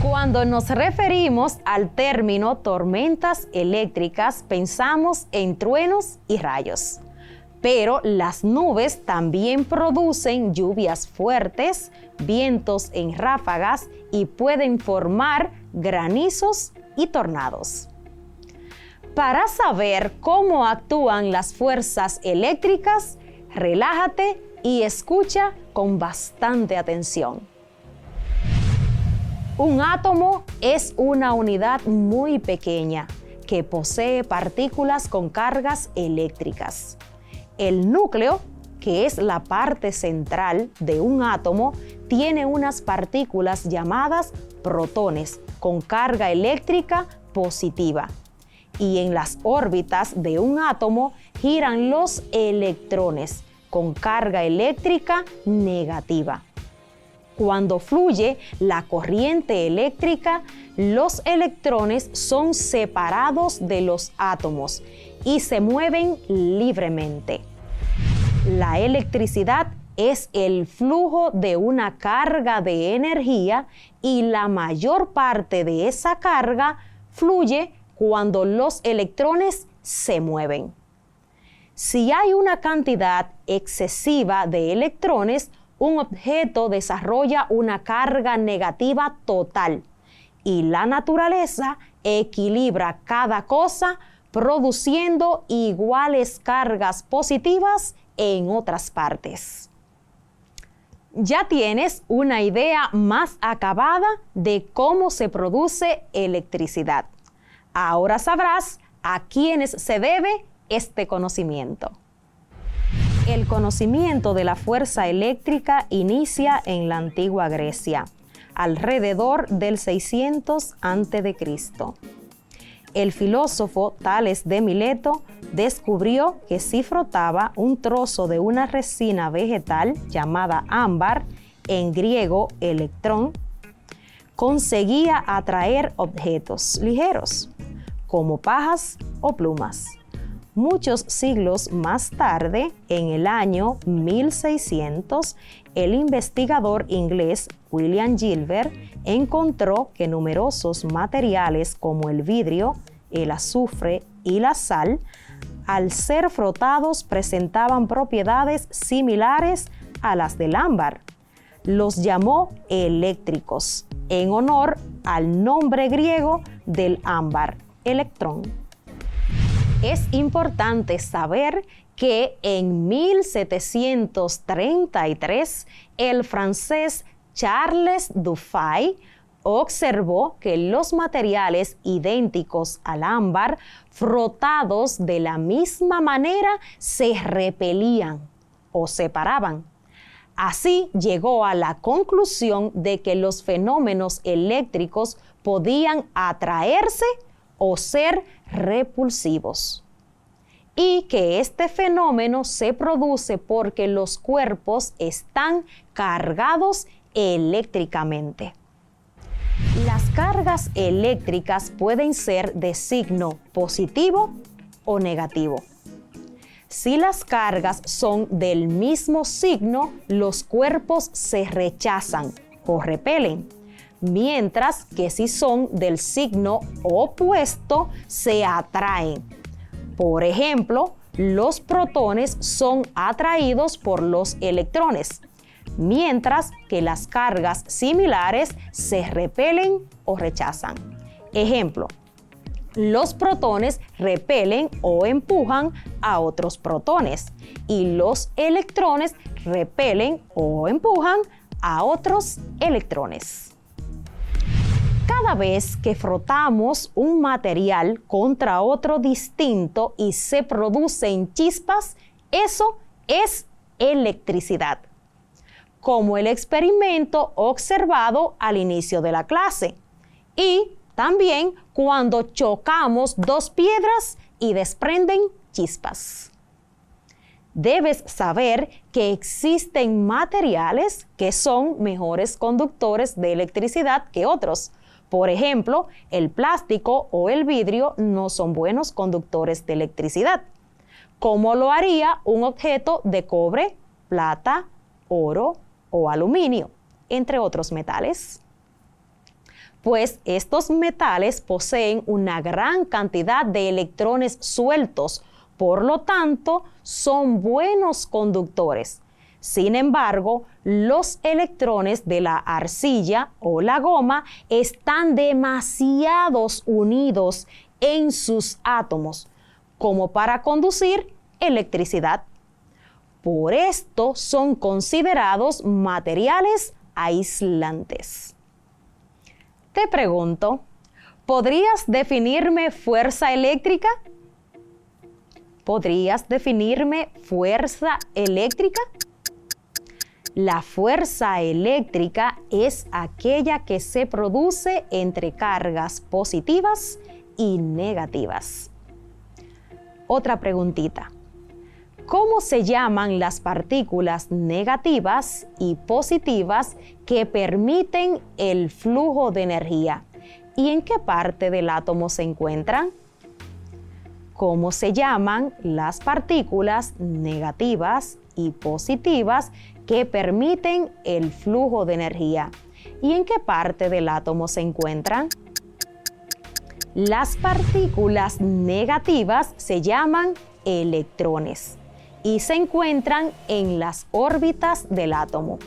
Cuando nos referimos al término tormentas eléctricas, pensamos en truenos y rayos. Pero las nubes también producen lluvias fuertes, vientos en ráfagas y pueden formar granizos y tornados. Para saber cómo actúan las fuerzas eléctricas, relájate y escucha con bastante atención. Un átomo es una unidad muy pequeña que posee partículas con cargas eléctricas. El núcleo, que es la parte central de un átomo, tiene unas partículas llamadas protones con carga eléctrica positiva. Y en las órbitas de un átomo giran los electrones con carga eléctrica negativa. Cuando fluye la corriente eléctrica, los electrones son separados de los átomos y se mueven libremente. La electricidad es el flujo de una carga de energía y la mayor parte de esa carga fluye cuando los electrones se mueven. Si hay una cantidad excesiva de electrones, un objeto desarrolla una carga negativa total y la naturaleza equilibra cada cosa produciendo iguales cargas positivas en otras partes. Ya tienes una idea más acabada de cómo se produce electricidad. Ahora sabrás a quiénes se debe este conocimiento. El conocimiento de la fuerza eléctrica inicia en la antigua Grecia, alrededor del 600 a.C. El filósofo Tales de Mileto descubrió que si frotaba un trozo de una resina vegetal llamada ámbar, en griego electrón, conseguía atraer objetos ligeros, como pajas o plumas. Muchos siglos más tarde, en el año 1600, el investigador inglés William Gilbert encontró que numerosos materiales como el vidrio, el azufre y la sal, al ser frotados presentaban propiedades similares a las del ámbar. Los llamó eléctricos, en honor al nombre griego del ámbar, electrón. Es importante saber que en 1733 el francés Charles Dufay observó que los materiales idénticos al ámbar, frotados de la misma manera, se repelían o separaban. Así llegó a la conclusión de que los fenómenos eléctricos podían atraerse o ser repulsivos, y que este fenómeno se produce porque los cuerpos están cargados eléctricamente. Las cargas eléctricas pueden ser de signo positivo o negativo. Si las cargas son del mismo signo, los cuerpos se rechazan o repelen, mientras que si son del signo opuesto, se atraen. Por ejemplo, los protones son atraídos por los electrones, mientras que las cargas similares se repelen o rechazan. Ejemplo, los protones repelen o empujan a otros protones y los electrones repelen o empujan a otros electrones. Cada vez que frotamos un material contra otro distinto y se producen chispas, eso es electricidad, como el experimento observado al inicio de la clase, y también cuando chocamos dos piedras y desprenden chispas. Debes saber que existen materiales que son mejores conductores de electricidad que otros. Por ejemplo, el plástico o el vidrio no son buenos conductores de electricidad, como lo haría un objeto de cobre, plata, oro o aluminio, entre otros metales. Pues estos metales poseen una gran cantidad de electrones sueltos, por lo tanto, son buenos conductores. Sin embargo, los electrones de la arcilla o la goma están demasiado unidos en sus átomos como para conducir electricidad. Por esto son considerados materiales aislantes. Te pregunto, ¿podrías definirme fuerza eléctrica? ¿Podrías definirme fuerza eléctrica? La fuerza eléctrica es aquella que se produce entre cargas positivas y negativas. Otra preguntita. ¿Cómo se llaman las partículas negativas y positivas que permiten el flujo de energía? ¿Y en qué parte del átomo se encuentran? ¿Cómo se llaman las partículas negativas y positivas que permiten el flujo de energía? ¿Y en qué parte del átomo se encuentran? Las partículas negativas se llaman electrones y se encuentran en las órbitas del átomo,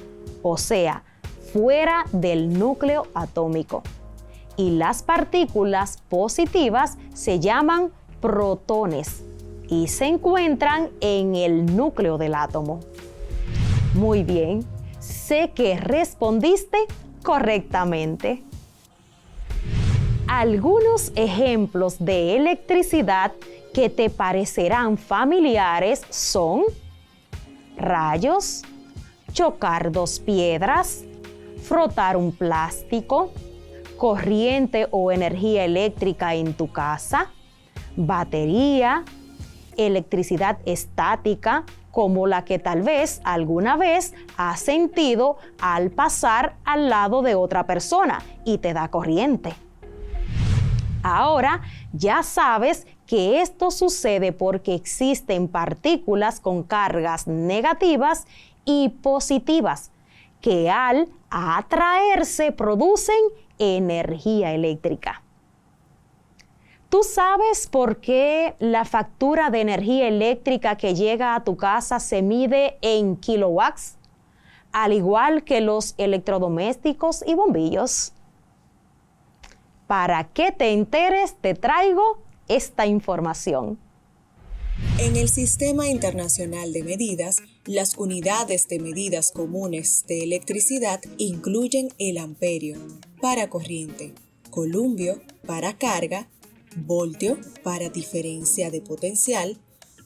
o sea, fuera del núcleo atómico. Y las partículas positivas se llaman protones y se encuentran en el núcleo del átomo. Muy bien, sé que respondiste correctamente. Algunos ejemplos de electricidad que te parecerán familiares son rayos, chocar dos piedras, frotar un plástico, corriente o energía eléctrica en tu casa, batería, electricidad estática, como la que tal vez alguna vez has sentido al pasar al lado de otra persona y te da corriente. Ahora ya sabes que esto sucede porque existen partículas con cargas negativas y positivas que al atraerse producen energía eléctrica. ¿Tú sabes por qué la factura de energía eléctrica que llega a tu casa se mide en kilowatts, al igual que los electrodomésticos y bombillos? Para que te enteres, te traigo esta información. En el Sistema Internacional de Medidas, las unidades de medidas comunes de electricidad incluyen el amperio para corriente, columbio para carga, voltio para diferencia de potencial,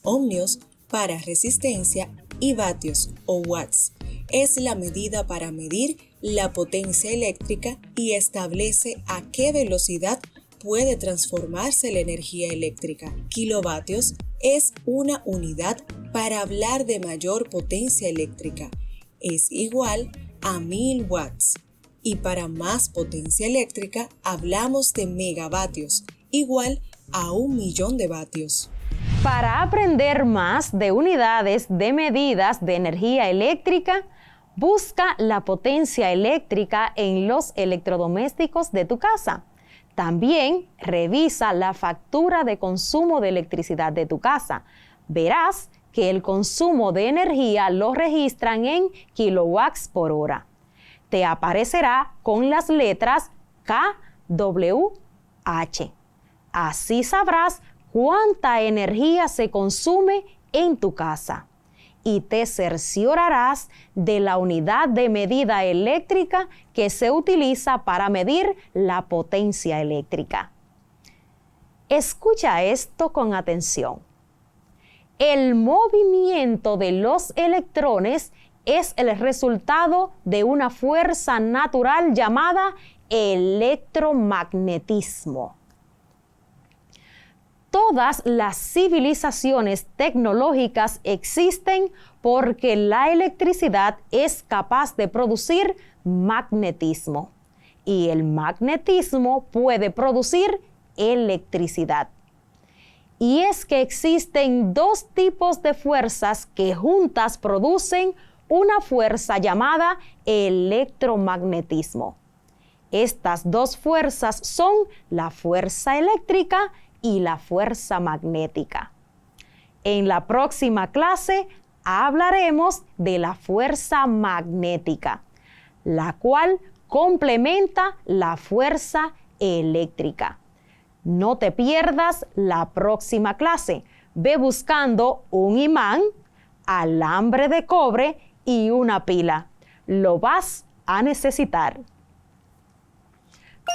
ohmios para resistencia y vatios o watts. Es la medida para medir la potencia eléctrica y establece a qué velocidad puede transformarse la energía eléctrica. Kilovatios es una unidad para hablar de mayor potencia eléctrica. Es igual a 1000 watts. Y para más potencia eléctrica hablamos de megavatios, igual a 1.000.000 de vatios. Para aprender más de unidades de medidas de energía eléctrica, busca la potencia eléctrica en los electrodomésticos de tu casa. También revisa la factura de consumo de electricidad de tu casa. Verás que el consumo de energía lo registran en kilowatts por hora. Te aparecerá con las letras kWh. Así sabrás cuánta energía se consume en tu casa y te cerciorarás de la unidad de medida eléctrica que se utiliza para medir la potencia eléctrica. Escucha esto con atención. El movimiento de los electrones es el resultado de una fuerza natural llamada electromagnetismo. Todas las civilizaciones tecnológicas existen porque la electricidad es capaz de producir magnetismo y el magnetismo puede producir electricidad. Y es que existen dos tipos de fuerzas que juntas producen una fuerza llamada electromagnetismo. Estas dos fuerzas son la fuerza eléctrica y la fuerza magnética. En la próxima clase hablaremos de la fuerza magnética, la cual complementa la fuerza eléctrica. No te pierdas la próxima clase. Ve buscando un imán, alambre de cobre y una pila. Lo vas a necesitar.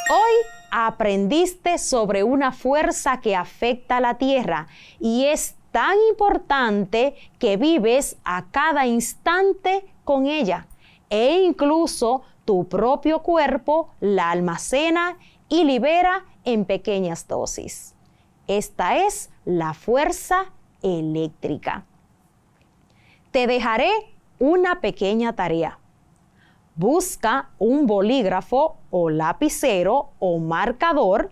Hoy aprendiste sobre una fuerza que afecta a la Tierra y es tan importante que vives a cada instante con ella e incluso tu propio cuerpo la almacena y libera en pequeñas dosis. Esta es la fuerza eléctrica. Te dejaré una pequeña tarea. Busca un bolígrafo o lapicero o marcador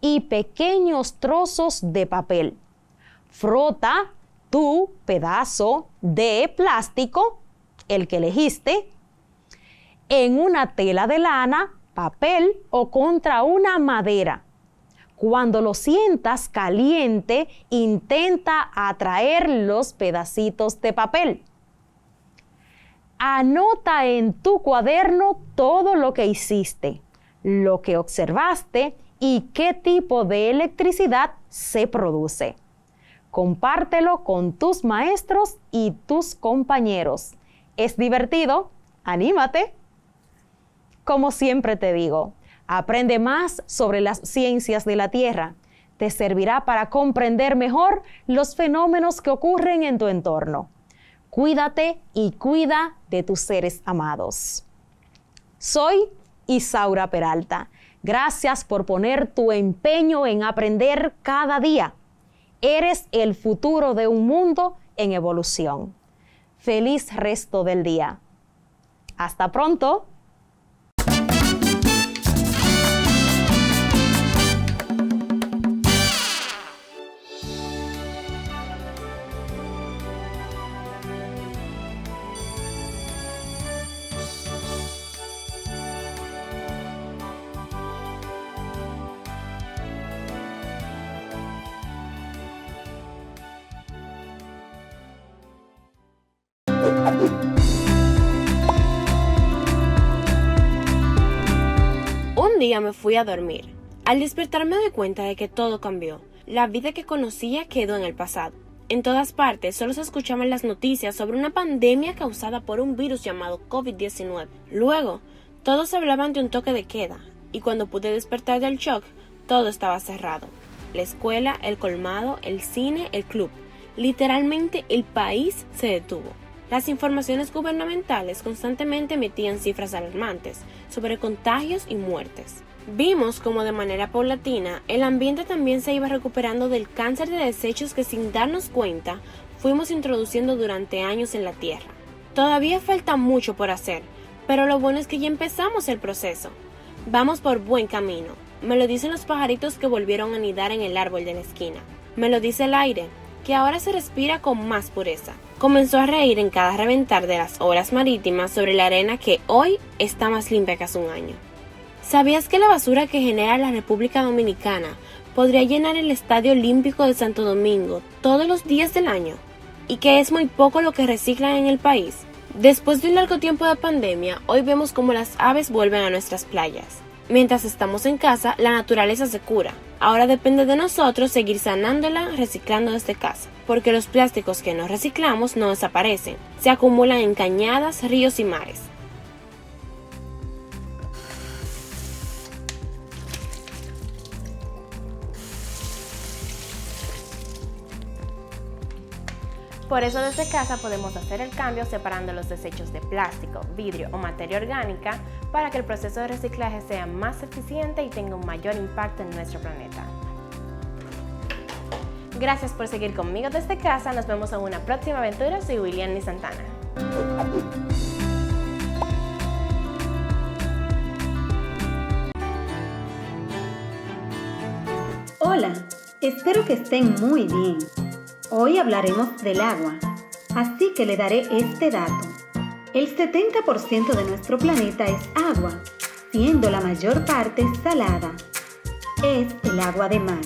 y pequeños trozos de papel. Frota tu pedazo de plástico, el que elegiste, en una tela de lana, papel o contra una madera. Cuando lo sientas caliente, intenta atraer los pedacitos de papel. Anota en tu cuaderno todo lo que hiciste, lo que observaste y qué tipo de electricidad se produce. Compártelo con tus maestros y tus compañeros. ¿Es divertido? ¡Anímate! Como siempre te digo, aprende más sobre las ciencias de la Tierra. Te servirá para comprender mejor los fenómenos que ocurren en tu entorno. Cuídate y cuida de tus seres amados. Soy Isaura Peralta. Gracias por poner tu empeño en aprender cada día. Eres el futuro de un mundo en evolución. Feliz resto del día. Hasta pronto. Un día me fui a dormir. Al despertar me di cuenta de que todo cambió. La vida que conocía quedó en el pasado. En todas partes solo se escuchaban las noticias sobre una pandemia causada por un virus llamado COVID-19. Luego, todos hablaban de un toque de queda, y cuando pude despertar del shock, todo estaba cerrado. La escuela, el colmado, el cine, el club. Literalmente el país se detuvo. Las informaciones gubernamentales constantemente emitían cifras alarmantes sobre contagios y muertes. Vimos como de manera paulatina el ambiente también se iba recuperando del cáncer de desechos que sin darnos cuenta fuimos introduciendo durante años en la Tierra. Todavía falta mucho por hacer, pero lo bueno es que ya empezamos el proceso. Vamos por buen camino. Me lo dicen los pajaritos que volvieron a anidar en el árbol de la esquina. Me lo dice el aire, que ahora se respira con más pureza. Comenzó a reír en cada reventar de las olas marítimas sobre la arena que hoy está más limpia que hace un año. ¿Sabías que la basura que genera la República Dominicana podría llenar el Estadio Olímpico de Santo Domingo todos los días del año? ¿Y que es muy poco lo que reciclan en el país? Después de un largo tiempo de pandemia, hoy vemos cómo las aves vuelven a nuestras playas. Mientras estamos en casa, la naturaleza se cura. Ahora depende de nosotros seguir sanándola, reciclando desde casa, porque los plásticos que no reciclamos no desaparecen, se acumulan en cañadas, ríos y mares. Por eso desde casa podemos hacer el cambio separando los desechos de plástico, vidrio o materia orgánica para que el proceso de reciclaje sea más eficiente y tenga un mayor impacto en nuestro planeta. Gracias por seguir conmigo desde casa, nos vemos en una próxima aventura, soy William Santana. Hola, espero que estén muy bien. Hoy hablaremos del agua, así que le daré este dato. El 70% de nuestro planeta es agua, siendo la mayor parte salada. Es el agua de mar.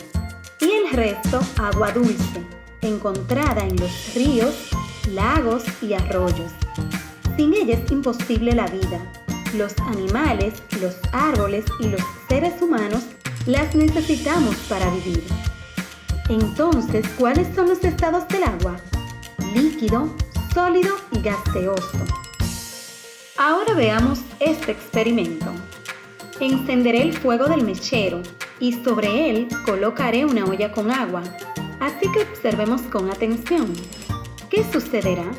Y el resto agua dulce, encontrada en los ríos, lagos y arroyos. Sin ella es imposible la vida. Los animales, los árboles y los seres humanos las necesitamos para vivir. Entonces, ¿cuáles son los estados del agua? Líquido, sólido y gaseoso. Ahora veamos este experimento. Encenderé el fuego del mechero y sobre él colocaré una olla con agua. Así que observemos con atención. ¿Qué sucederá?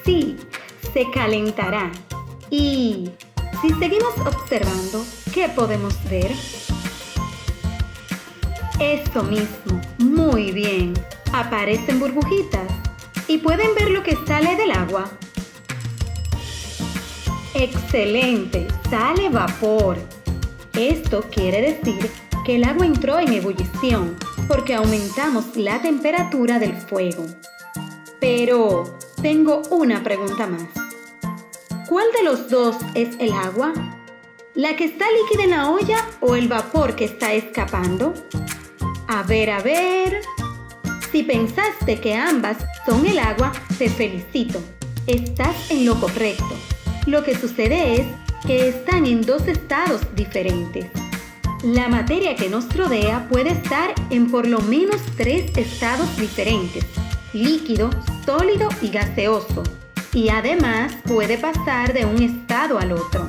Sí, se calentará. Y si seguimos observando, ¿qué podemos ver? Eso mismo, muy bien. Aparecen burbujitas. ¿Y pueden ver lo que sale del agua? ¡Excelente! Sale vapor. Esto quiere decir que el agua entró en ebullición porque aumentamos la temperatura del fuego. Pero tengo una pregunta más. ¿Cuál de los dos es el agua? ¿La que está líquida en la olla o el vapor que está escapando? A ver. Si pensaste que ambas son el agua, te felicito. Estás en lo correcto. Lo que sucede es que están en dos estados diferentes. La materia que nos rodea puede estar en por lo menos 3 estados diferentes: líquido, sólido y gaseoso. Y además puede pasar de un estado al otro.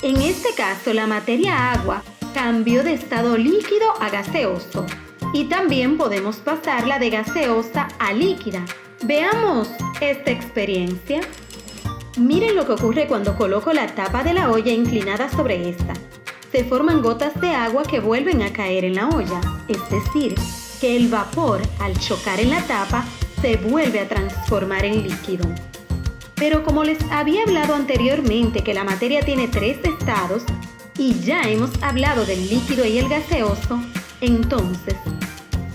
En este caso, la materia agua cambió de estado líquido a gaseoso. Y también podemos pasarla de gaseosa a líquida. Veamos esta experiencia. Miren lo que ocurre cuando coloco la tapa de la olla inclinada sobre esta. Se forman gotas de agua que vuelven a caer en la olla. Es decir, que el vapor, al chocar en la tapa, se vuelve a transformar en líquido. Pero como les había hablado anteriormente que la materia tiene 3 estados, y ya hemos hablado del líquido y el gaseoso, entonces,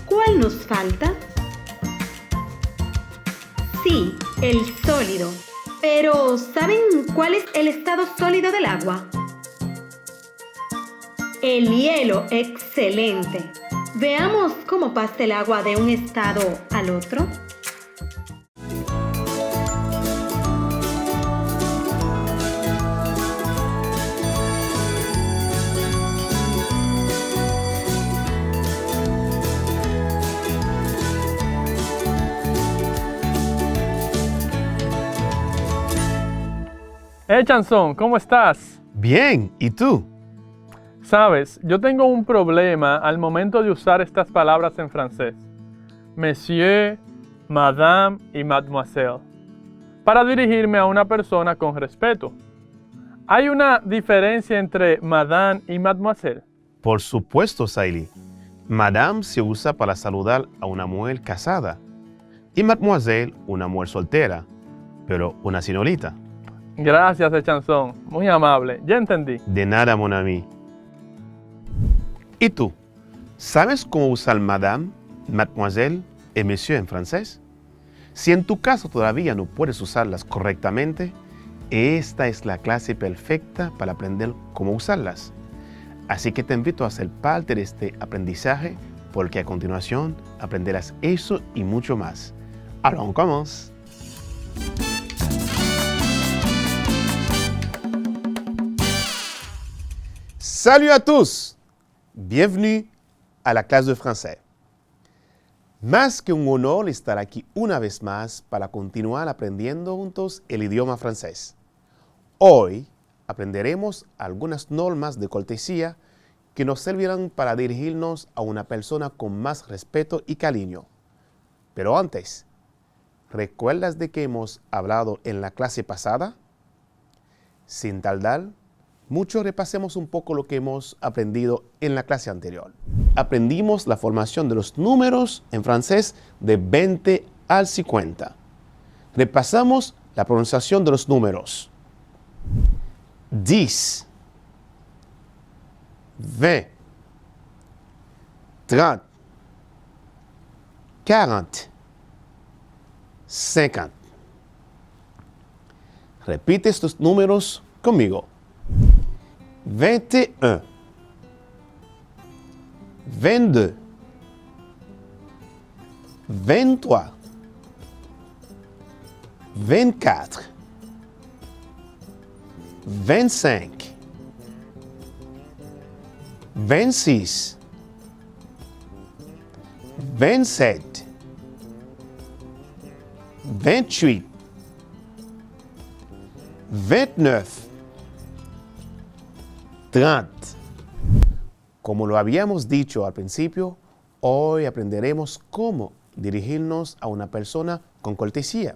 ¿cuál nos falta? Sí, el sólido. Pero, ¿saben cuál es el estado sólido del agua? El hielo, excelente. Veamos cómo pasa el agua de un estado al otro. Chanson, ¿cómo estás? Bien, ¿y tú? Sabes, yo tengo un problema al momento de usar estas palabras en francés. Monsieur, madame y mademoiselle. Para dirigirme a una persona con respeto. ¿Hay una diferencia entre madame y mademoiselle? Por supuesto, Saily. Madame se usa para saludar a una mujer casada y mademoiselle una mujer soltera, pero una señorita. Gracias, Chanson. Muy amable. Ya entendí. De nada, mon ami. ¿Y tú? ¿Sabes cómo usar madame, mademoiselle y monsieur en francés? Si en tu caso todavía no puedes usarlas correctamente, esta es la clase perfecta para aprender cómo usarlas. Así que te invito a ser parte de este aprendizaje porque a continuación aprenderás eso y mucho más. Alors, on commence. Salut à tous! Bienvenue à la clase de français. Más que un honor estar aquí una vez más para continuar aprendiendo juntos el idioma francés. Hoy aprenderemos algunas normas de cortesía que nos servirán para dirigirnos a una persona con más respeto y cariño. Pero antes, ¿recuerdas de qué hemos hablado en la clase pasada? Sin tardar mucho, repasemos un poco lo que hemos aprendido en la clase anterior. Aprendimos la formación de los números en francés de 20 al 50. Repasamos la pronunciación de los números. 10, 20, 30, 40, 50. Repite estos números conmigo. 21, 22, 23, 24, 25, 26, 27, 28, 29, 30. Como lo habíamos dicho al principio, hoy aprenderemos cómo dirigirnos a una persona con cortesía.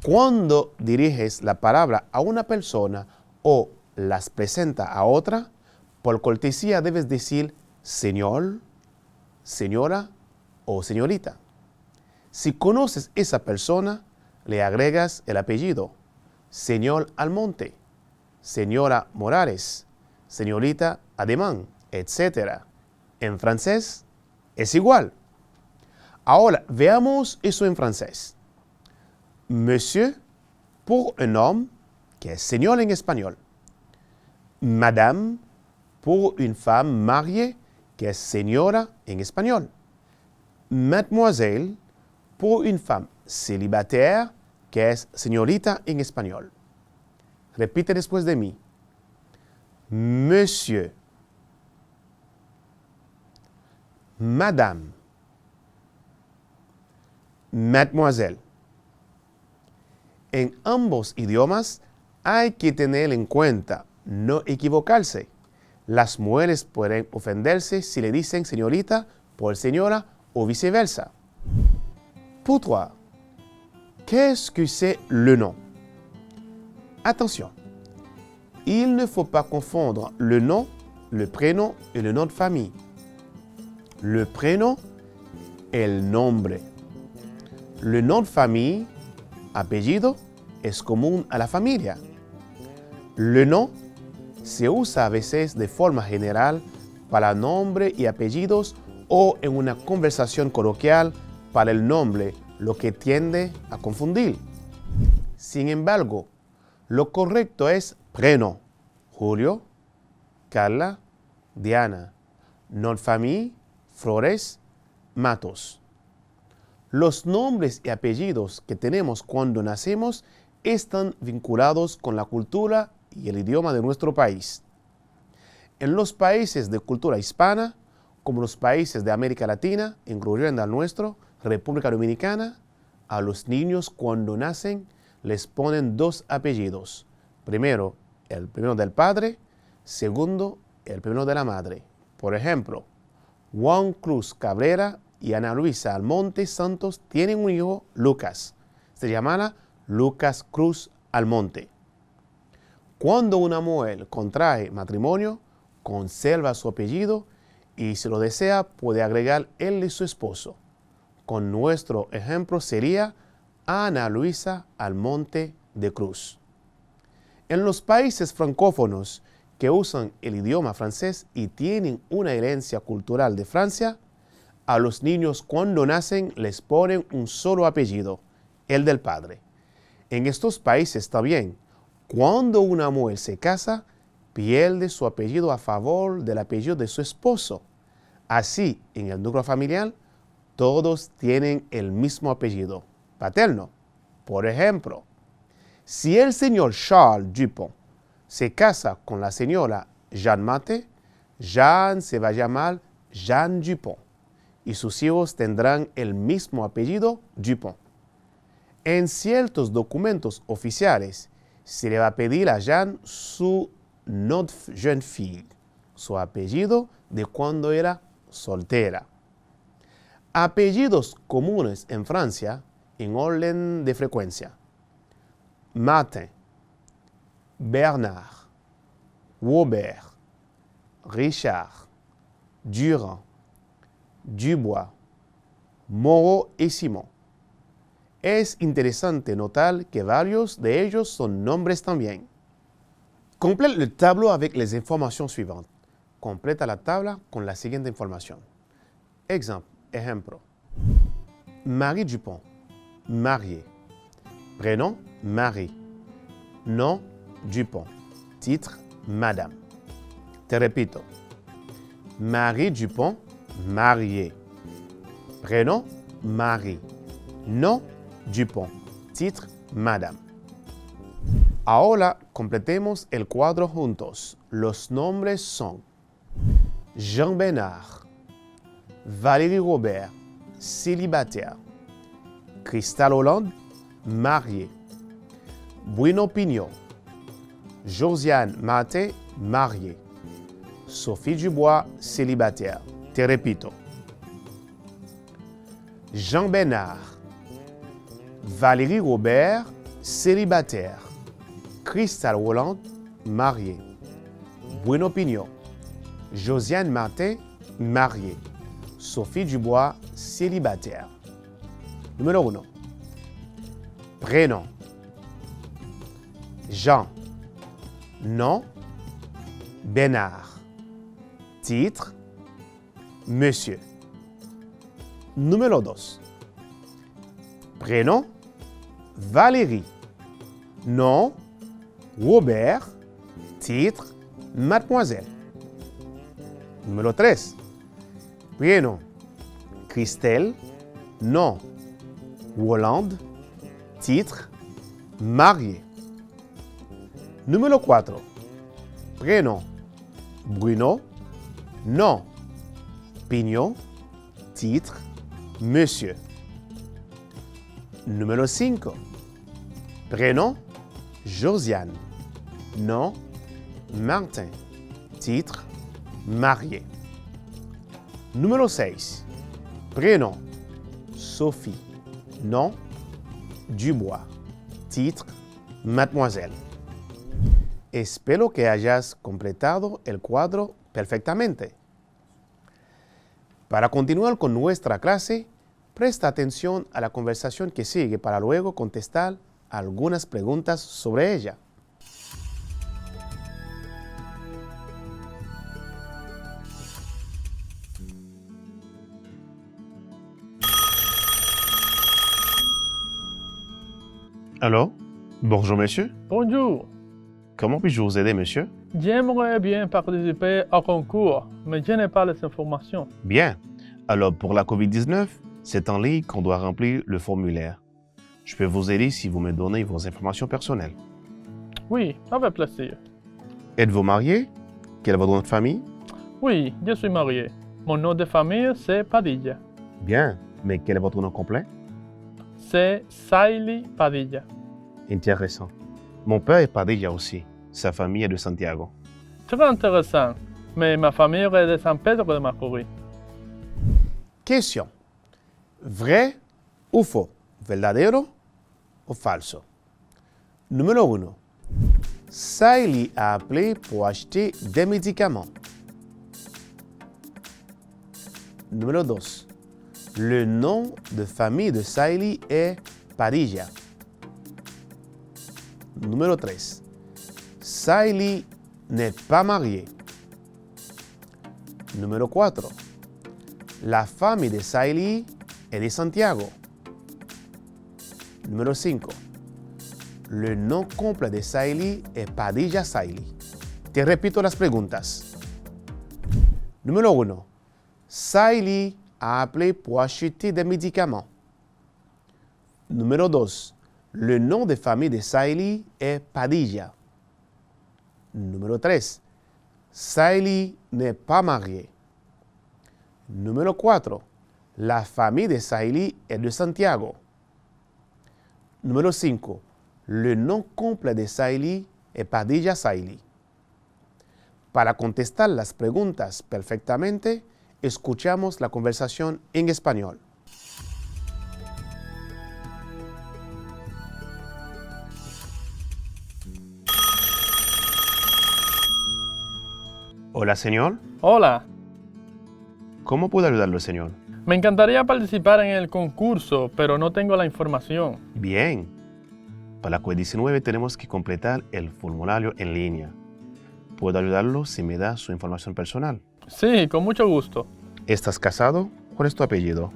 Cuando diriges la palabra a una persona o las presenta a otra, por cortesía debes decir señor, señora o señorita. Si conoces esa persona, le agregas el apellido, señor Almonte, señora Morales, señorita Ademán, etc. En francés es igual. Ahora veamos eso en francés. Monsieur pour un homme, que es señor en español. Madame pour une femme mariée, que es señora en español. Mademoiselle pour une femme célibataire, que es señorita en español. Repite después de mí. Monsieur, Madame, Mademoiselle. En ambos idiomas hay que tener en cuenta no equivocarse. Las mujeres pueden ofenderse si le dicen señorita por señora o viceversa. Pour toi, qu'est-ce que c'est le nom? Attention, il ne faut pas confondre le nom, le prénom et le nom de famille. Le prénom, el nombre. Le nom de famille, apellido, es común a la familia. Le nom se usa a veces de forma general para nombre y apellidos o en una conversación coloquial para el nombre, lo que tiende a confundir. Sin embargo, lo correcto es prénom. Julio, Carla, Diana. Nom de famille, Flores, Matos. Los nombres y apellidos que tenemos cuando nacemos están vinculados con la cultura y el idioma de nuestro país. En los países de cultura hispana, como los países de América Latina, incluyendo al nuestro, República Dominicana, a los niños cuando nacen les ponen 2 apellidos. Primero, el primero del padre. Segundo, el primero de la madre. Por ejemplo, Juan Cruz Cabrera y Ana Luisa Almonte Santos tienen un hijo, Lucas. Se llamará Lucas Cruz Almonte. Cuando una mujer contrae matrimonio, conserva su apellido y si lo desea puede agregar el de su esposo. Con nuestro ejemplo sería Ana Luisa Almonte de Cruz. En los países francófonos que usan el idioma francés y tienen una herencia cultural de Francia, a los niños cuando nacen les ponen un solo apellido, el del padre. En estos países también, cuando una mujer se casa, pierde su apellido a favor del apellido de su esposo. Así, en el núcleo familiar, todos tienen el mismo apellido paterno. Por ejemplo, si el señor Charles Dupont se casa con la señora Jeanne Maté, Jeanne se va a llamar Jeanne Dupont y sus hijos tendrán el mismo apellido Dupont. En ciertos documentos oficiales se le va a pedir a Jeanne su nom de jeune fille, su apellido de cuando era soltera. Apellidos comunes en Francia en orden de frecuencia: Martin, Bernard, Robert, Richard, Durand, Dubois, Moreau y Simon. Es interesante notar que varios de ellos son nombres también. Complète le tableau avec les informations suivantes. Completa la tabla con la siguiente información. Ejemplo. Marie Dupont, mariée. Prénom, Marie. Nom, Dupont. Titre, Madame. Te repito. Marie Dupont, mariée. Prénom, Marie. Nom, Dupont. Titre, Madame. Ahora completemos el cuadro juntos. Los nombres son Jean Bernard, Valérie Robert, célibataire. Cristal Hollande, mariée. Bruno Pignot, Josiane Maté, mariée. Sophie Dubois, célibataire. Te repito. Jean Bernard, Valérie Robert, célibataire. Cristal Hollande, mariée. Bruno Pignot, Josiane Martin, mariée. Sophie Dubois, célibataire. Numéro 1. Prénom. Jean. Nom. Bernard. Titre. Monsieur. Numéro 2. Prénom. Valérie. Nom. Robert. Titre. Mademoiselle. Numéro 3. Prénom. Christelle. Nom. Hollande. Titre. Marié. Numéro 4. Prénom. Bruno. Nom. Pignot. Titre. Monsieur. Numéro 5. Prénom. Josiane. Nom. Martin. Titre. Marié. Numéro 6. Prénom. Sophie. Nom. Dubois. Titre. Mademoiselle. Espero que hayas completado el cuadro perfectamente. Para continuar con nuestra clase, presta atención a la conversación que sigue para luego contestar algunas preguntas sobre ella. Allô? Bonjour, monsieur. Bonjour. Comment puis-je vous aider, monsieur? J'aimerais bien participer au concours, mais je n'ai pas les informations. Bien. Alors, pour la COVID-19, c'est en ligne qu'on doit remplir le formulaire. Je peux vous aider si vous me donnez vos informations personnelles. Oui, avec plaisir. Êtes-vous marié? Quel est votre nom de famille? Oui, je suis marié. Mon nom de famille, c'est Padilla. Bien. Mais quel est votre nom complet? C'est Saily Padilla. Intéressant. Mon père est Padilla aussi. Sa famille est de Santiago. Très intéressant, mais ma famille est de San Pedro de Macorís. Question. Vrai ou faux? ¿Verdadero o falso? Número 1. Saily a appelé pour acheter des médicaments. Número 2. Le nom de famille de Saily est Padilla. Número 3. Saily n'est pas mariée. Número 4. La famille de Saily est de Santiago. Número 5. Le nom complet de Saily est Padilla Saily. Te repito las preguntas. Número 1. Saily a appelé pour acheter des médicaments. Número 2. Le nom de famille de Saily est Padilla. Número 3. Saily n'est pas mariée. Número 4. La famille de Saily est de Santiago. Número 5. Le nom complet de Saily est Padilla Saily. Para contestar las preguntas perfectamente, escuchamos la conversación en español. Hola, señor. Hola. ¿Cómo puedo ayudarlo, señor? Me encantaría participar en el concurso, pero no tengo la información. Bien. Para la COVID-19 tenemos que completar el formulario en línea. ¿Puedo ayudarlo si me da su información personal? Sí, con mucho gusto. ¿Estás casado? ¿Cuál es tu apellido?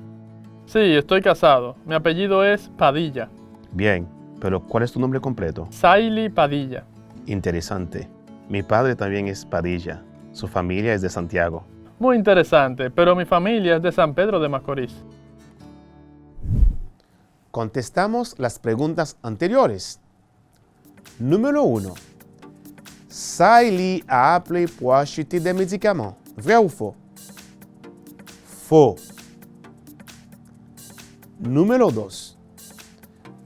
Sí, estoy casado. Mi apellido es Padilla. Bien, pero ¿cuál es tu nombre completo? Saily Padilla. Interesante. Mi padre también es Padilla. Su familia es de Santiago. Muy interesante, pero mi familia es de San Pedro de Macorís. Contestamos las preguntas anteriores. Número 1. Saily a appelé pour acheter des médicaments. Vrai ou faux? Faux. Número 2.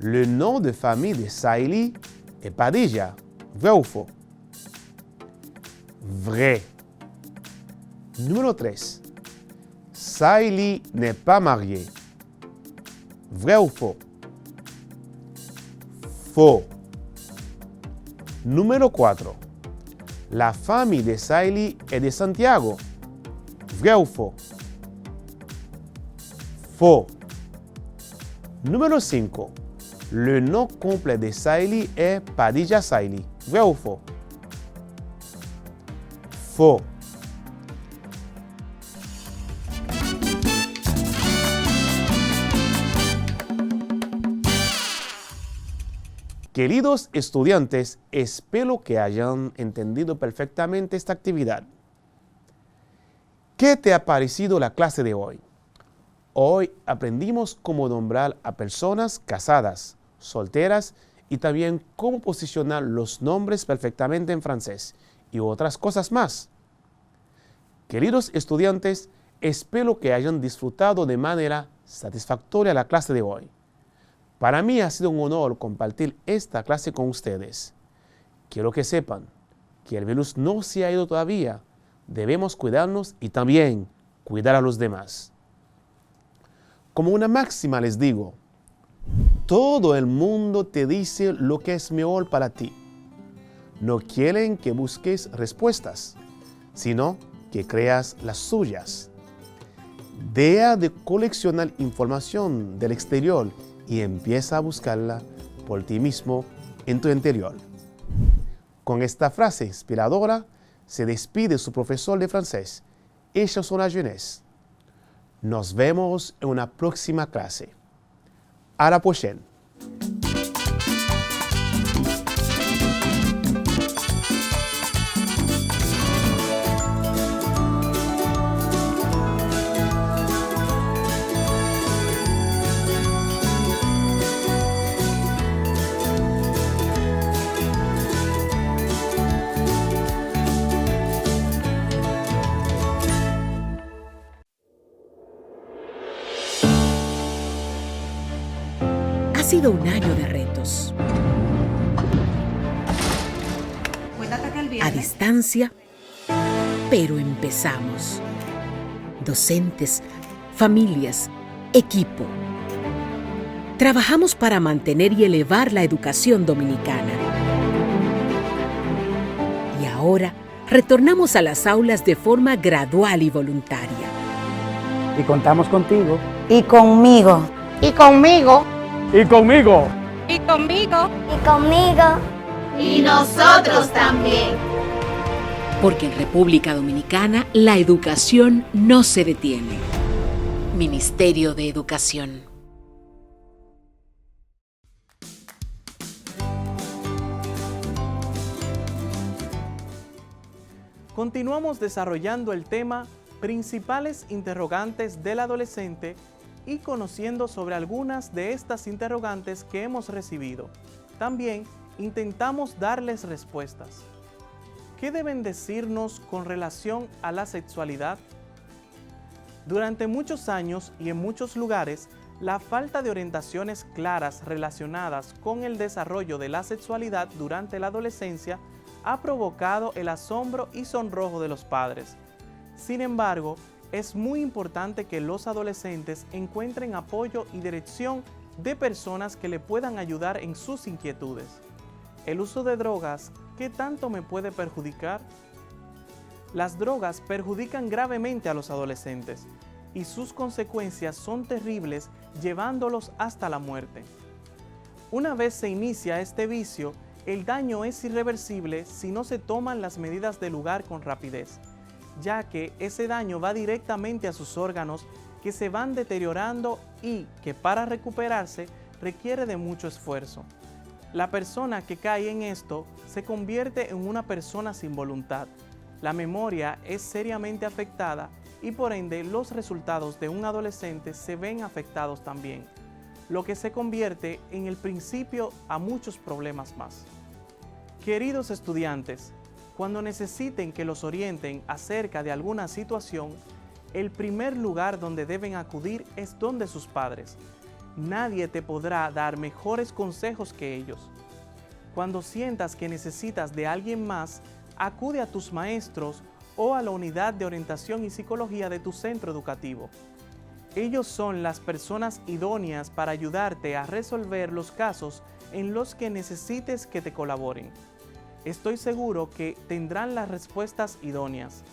Le nom de famille de Saily est Padilla. Vrai ou faux? Vrai. Número 3. Saily n'est pas mariée. Vrai ou faux? Faux. Número 4. La famille de Saily est de Santiago. Vrai ou faux? Faux. Número 5. Le nom complet de Saily est Padilla Saily. Vrai ou faux? Faux. Queridos estudiantes, espero que hayan entendido perfectamente esta actividad. ¿Qué te ha parecido la clase de hoy? Hoy aprendimos cómo nombrar a personas casadas, solteras y también cómo posicionar los nombres perfectamente en francés y otras cosas más. Queridos estudiantes, espero que hayan disfrutado de manera satisfactoria la clase de hoy. Para mí ha sido un honor compartir esta clase con ustedes. Quiero que sepan que el virus no se ha ido todavía. Debemos cuidarnos y también cuidar a los demás. Como una máxima les digo, todo el mundo te dice lo que es mejor para ti. No quieren que busques respuestas, sino que creas las suyas. Deja de coleccionar información del exterior y empieza a buscarla por ti mismo en tu interior. Con esta frase inspiradora se despide su profesor de francés, Echasson la Jeunesse. Nos vemos en una próxima clase. À la prochaine. Ha sido un año de retos. A distancia, pero empezamos. Docentes, familias, equipo. Trabajamos para mantener y elevar la educación dominicana. Y ahora retornamos a las aulas de forma gradual y voluntaria. Y contamos contigo. Y conmigo. Y conmigo. Y conmigo. Y conmigo. Y conmigo. Y nosotros también. Porque en República Dominicana la educación no se detiene. Ministerio de Educación. Continuamos desarrollando el tema principales interrogantes del adolescente y conociendo sobre algunas de estas interrogantes que hemos recibido. También intentamos darles respuestas. ¿Qué deben decirnos con relación a la sexualidad? Durante muchos años y en muchos lugares, la falta de orientaciones claras relacionadas con el desarrollo de la sexualidad durante la adolescencia ha provocado el asombro y sonrojo de los padres. Sin embargo, es muy importante que los adolescentes encuentren apoyo y dirección de personas que le puedan ayudar en sus inquietudes. El uso de drogas, ¿qué tanto me puede perjudicar? Las drogas perjudican gravemente a los adolescentes y sus consecuencias son terribles, llevándolos hasta la muerte. Una vez se inicia este vicio, el daño es irreversible si no se toman las medidas de lugar con rapidez, ya que ese daño va directamente a sus órganos que se van deteriorando y que para recuperarse requiere de mucho esfuerzo. La persona que cae en esto se convierte en una persona sin voluntad. La memoria es seriamente afectada y por ende los resultados de un adolescente se ven afectados también, lo que se convierte en el principio a muchos problemas más. Queridos estudiantes, cuando necesiten que los orienten acerca de alguna situación, el primer lugar donde deben acudir es donde sus padres. Nadie te podrá dar mejores consejos que ellos. Cuando sientas que necesitas de alguien más, acude a tus maestros o a la unidad de orientación y psicología de tu centro educativo. Ellos son las personas idóneas para ayudarte a resolver los casos en los que necesites que te colaboren. Estoy seguro que tendrán las respuestas idóneas.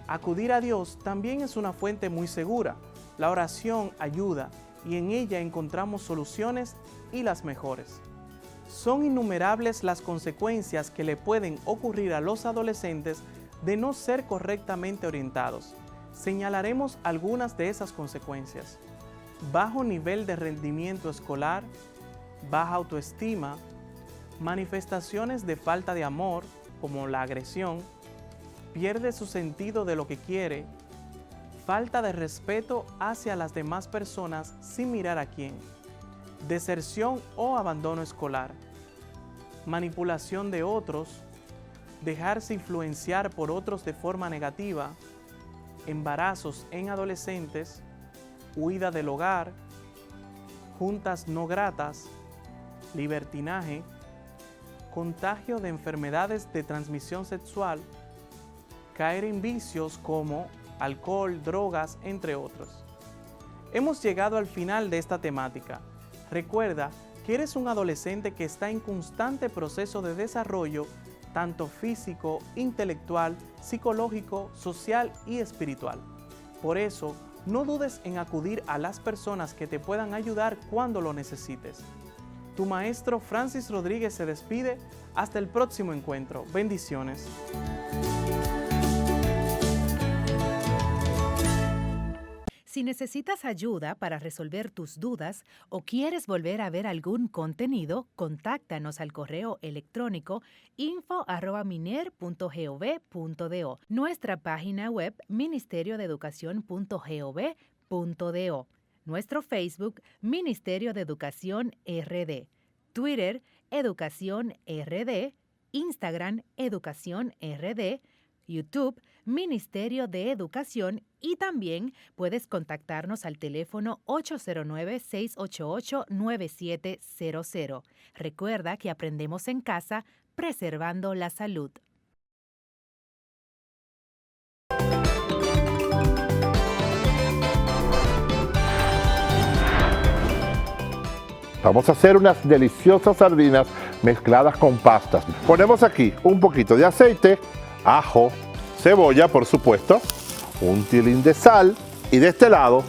Acudir a Dios también es una fuente muy segura. La oración ayuda y en ella encontramos soluciones y las mejores. Son innumerables las consecuencias que le pueden ocurrir a los adolescentes de no ser correctamente orientados. Señalaremos algunas de esas consecuencias: bajo nivel de rendimiento escolar, baja autoestima, manifestaciones de falta de amor, como la agresión, pierde su sentido de lo que quiere, falta de respeto hacia las demás personas sin mirar a quién, deserción o abandono escolar, manipulación de otros, dejarse influenciar por otros de forma negativa, embarazos en adolescentes, huida del hogar, juntas no gratas, libertinaje, contagio de enfermedades de transmisión sexual, caer en vicios como alcohol, drogas, entre otros. Hemos llegado al final de esta temática. Recuerda que eres un adolescente que está en constante proceso de desarrollo, tanto físico, intelectual, psicológico, social y espiritual. Por eso, no dudes en acudir a las personas que te puedan ayudar cuando lo necesites. Tu maestro Francis Rodríguez se despide. Hasta el próximo encuentro. Bendiciones. Si necesitas ayuda para resolver tus dudas o quieres volver a ver algún contenido, contáctanos al correo electrónico info@miner.gov.do, nuestra página web ministeriodeeducacion.gov.do, nuestro Facebook Ministerio de Educación RD, Twitter Educación RD, Instagram Educación RD, YouTube, Ministerio de Educación, y también puedes contactarnos al teléfono 809-688-9700. Recuerda que aprendemos en casa, preservando la salud. Vamos a hacer unas deliciosas sardinas mezcladas con pastas. Ponemos aquí un poquito de aceite, ajo, cebolla, por supuesto, un tilín de sal, y de este lado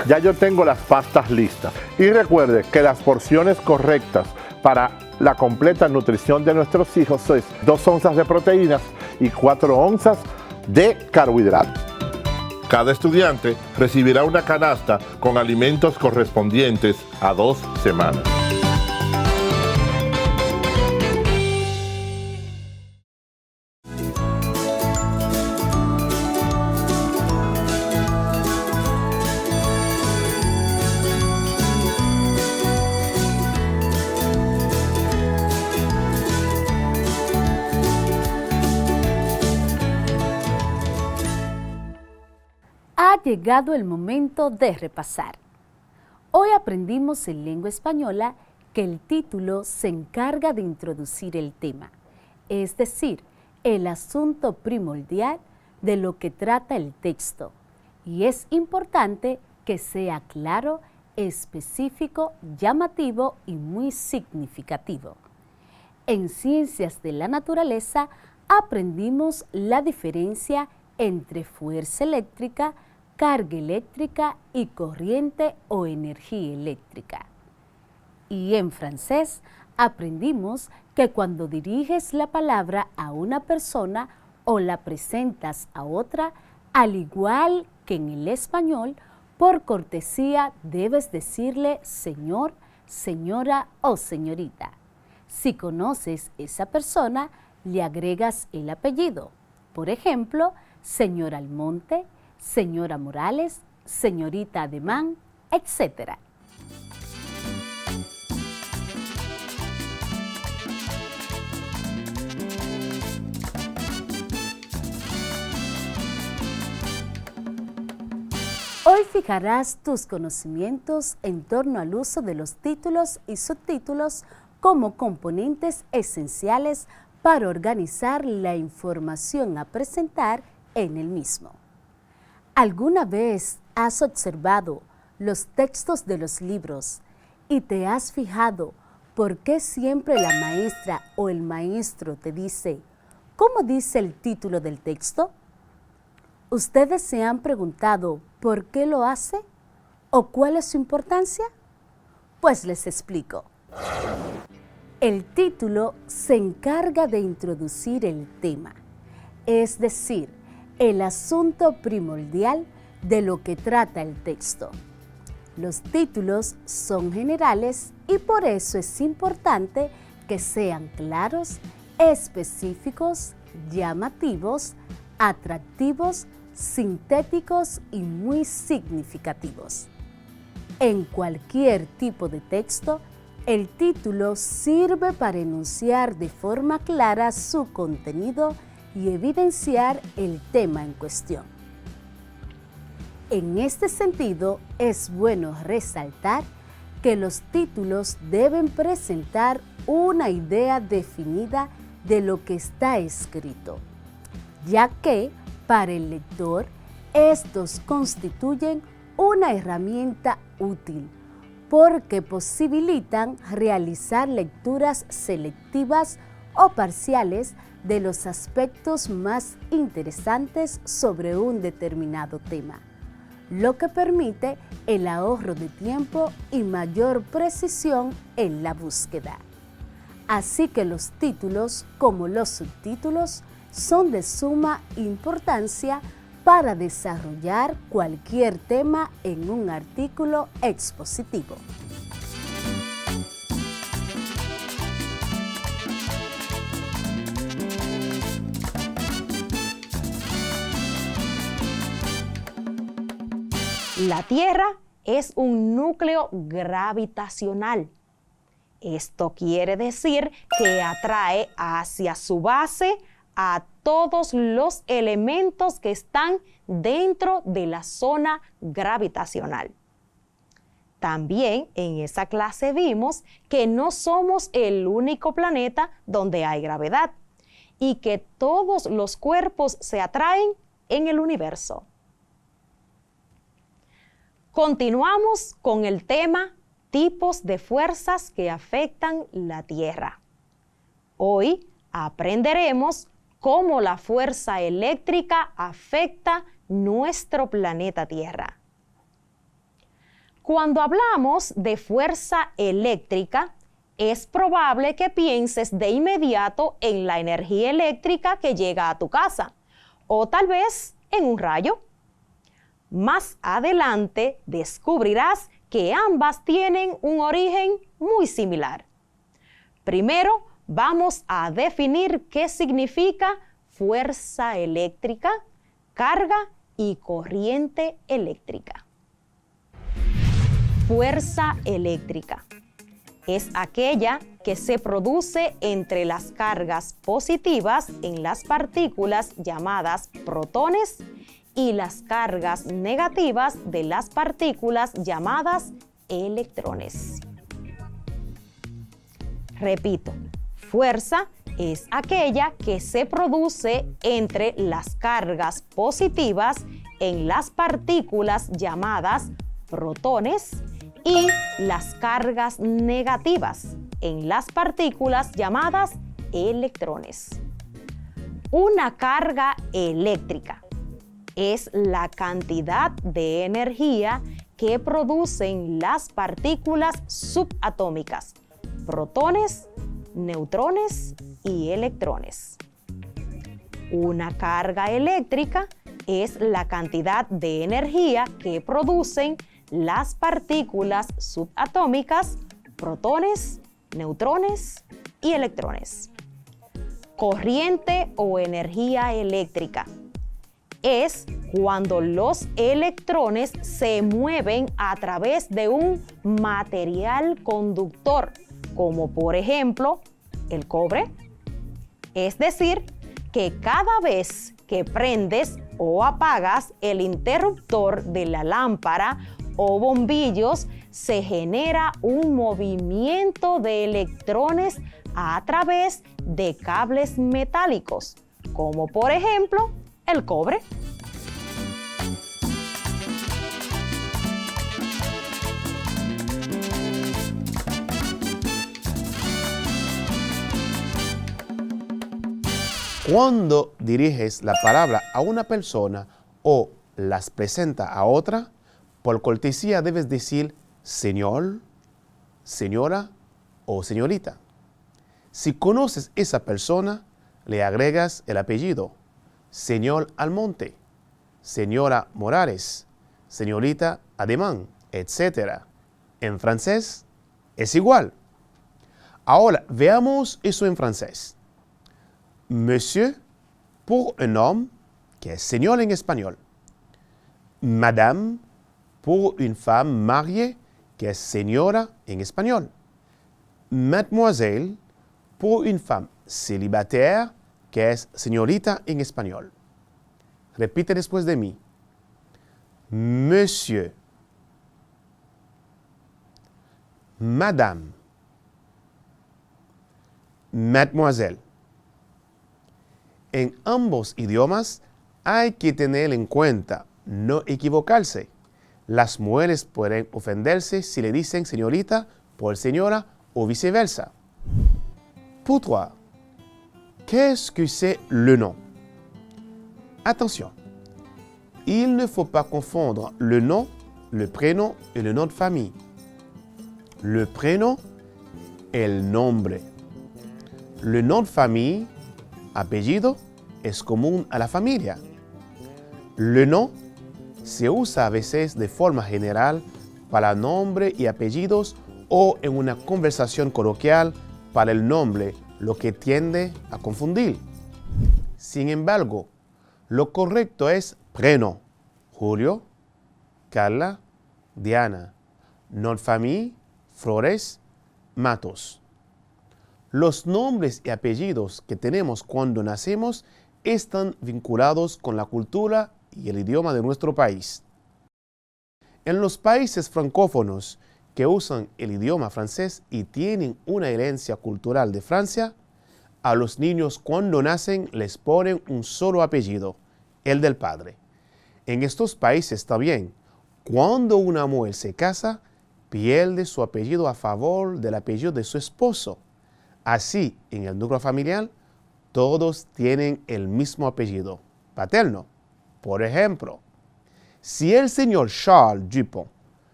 ya yo tengo las pastas listas. Y recuerde que las porciones correctas para la completa nutrición de nuestros hijos es 2 onzas de proteínas y 4 onzas de carbohidratos. Cada estudiante recibirá una canasta con alimentos correspondientes a 2 semanas. Ha llegado el momento de repasar. Hoy aprendimos en lengua española que el título se encarga de introducir el tema, es decir, el asunto primordial de lo que trata el texto, y es importante que sea claro, específico, llamativo y muy significativo. En Ciencias de la Naturaleza aprendimos la diferencia entre fuerza eléctrica, carga eléctrica y corriente o energía eléctrica. Y en francés aprendimos que cuando diriges la palabra a una persona o la presentas a otra, al igual que en el español, por cortesía debes decirle señor, señora o señorita. Si conoces esa persona, le agregas el apellido. Por ejemplo, señor Almonte, señora Morales, señorita Ademán, etc. Hoy fijarás tus conocimientos en torno al uso de los títulos y subtítulos como componentes esenciales para organizar la información a presentar en el mismo. ¿Alguna vez has observado los textos de los libros y te has fijado por qué siempre la maestra o el maestro te dice ¿cómo dice el título del texto? ¿Ustedes se han preguntado por qué lo hace o cuál es su importancia? Pues les explico. El título se encarga de introducir el tema, es decir, el asunto primordial de lo que trata el texto. Los títulos son generales y por eso es importante que sean claros, específicos, llamativos, atractivos, sintéticos y muy significativos. En cualquier tipo de texto, el título sirve para enunciar de forma clara su contenido y evidenciar el tema en cuestión. En este sentido, es bueno resaltar que los títulos deben presentar una idea definida de lo que está escrito, ya que para el lector estos constituyen una herramienta útil porque posibilitan realizar lecturas selectivas o parciales de los aspectos más interesantes sobre un determinado tema, lo que permite el ahorro de tiempo y mayor precisión en la búsqueda. Así que los títulos, como los subtítulos, son de suma importancia para desarrollar cualquier tema en un artículo expositivo. La Tierra es un núcleo gravitacional. Esto quiere decir que atrae hacia su base a todos los elementos que están dentro de la zona gravitacional. También en esa clase vimos que no somos el único planeta donde hay gravedad y que todos los cuerpos se atraen en el universo. Continuamos con el tema tipos de fuerzas que afectan la Tierra. Hoy aprenderemos cómo la fuerza eléctrica afecta nuestro planeta Tierra. Cuando hablamos de fuerza eléctrica, es probable que pienses de inmediato en la energía eléctrica que llega a tu casa, o tal vez en un rayo. Más adelante descubrirás que ambas tienen un origen muy similar. Primero, vamos a definir qué significa fuerza eléctrica, carga y corriente eléctrica. Fuerza eléctrica es aquella que se produce entre las cargas positivas en las partículas llamadas protones y las cargas negativas de las partículas llamadas electrones. Repito, fuerza es aquella que se produce entre las cargas positivas en las partículas llamadas protones y las cargas negativas en las partículas llamadas electrones. Una carga eléctrica es la cantidad de energía que producen las partículas subatómicas, protones, neutrones y electrones. Una carga eléctrica es la cantidad de energía que producen las partículas subatómicas, protones, neutrones y electrones. Corriente o energía eléctrica es cuando los electrones se mueven a través de un material conductor, como por ejemplo el cobre. Es decir, que cada vez que prendes o apagas el interruptor de la lámpara o bombillos, se genera un movimiento de electrones a través de cables metálicos, como por ejemplo el cobre. Cuando diriges la palabra a una persona o las presenta a otra, por cortesía debes decir señor, señora o señorita. Si conoces esa persona, le agregas el apellido, señor Almonte, señora Morales, señorita Ademán, etc. En francés es igual. Ahora veamos eso en francés. Monsieur pour un homme, que es señor en español. Madame pour une femme mariée, que es señora en español. Mademoiselle pour une femme célibataire, que es señorita en español. Repite después de mí. Monsieur, Madame, Mademoiselle. En ambos idiomas hay que tener en cuenta no equivocarse. Las mujeres pueden ofenderse si le dicen señorita por señora o viceversa. Pour toi, qu'est-ce que c'est le nom? Attention, il ne faut pas confondre le nom, le prénom et le nom de famille. Le prénom, el nombre. Le nom de famille, apellido, es común a la familia. Le nom se usa a veces de forma general para nombre y apellidos o en una conversación coloquial para el nombre, lo que tiende a confundir. Sin embargo, lo correcto es prénom. Julio, Carla, Diana. Nom de famille, Flores, Matos. Los nombres y apellidos que tenemos cuando nacemos están vinculados con la cultura y el idioma de nuestro país. En los países francófonos que usan el idioma francés y tienen una herencia cultural de Francia, a los niños cuando nacen les ponen un solo apellido, el del padre. En estos países también, cuando una mujer se casa, pierde su apellido a favor del apellido de su esposo. Así, en el núcleo familiar, todos tienen el mismo apellido paterno. Por ejemplo, si el señor Charles Dupont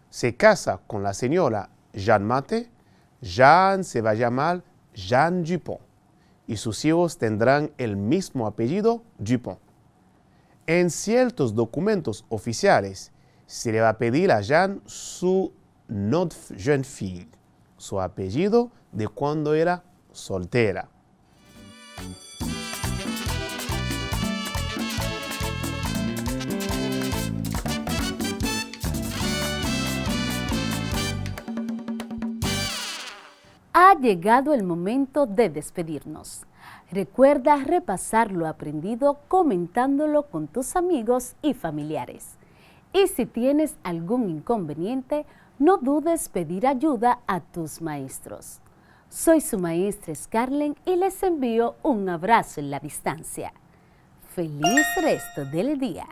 se casa con la señora Jeanne Maté, Jeanne se va a llamar Jeanne Dupont y sus hijos tendrán el mismo apellido Dupont. En ciertos documentos oficiales se le va a pedir a Jeanne su nom de jeune fille, su apellido de cuando era soltera. Ha llegado el momento de despedirnos. Recuerda repasar lo aprendido comentándolo con tus amigos y familiares. Y si tienes algún inconveniente, no dudes pedir ayuda a tus maestros. Soy su maestra Scarlett y les envío un abrazo en la distancia. ¡Feliz resto del día!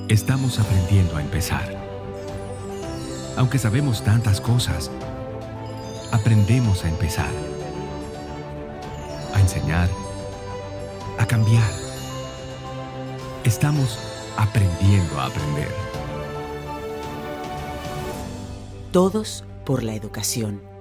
Estamos aprendiendo a empezar. Aunque sabemos tantas cosas, aprendemos a empezar, a enseñar, a cambiar. Estamos aprendiendo a aprender. Todos por la educación.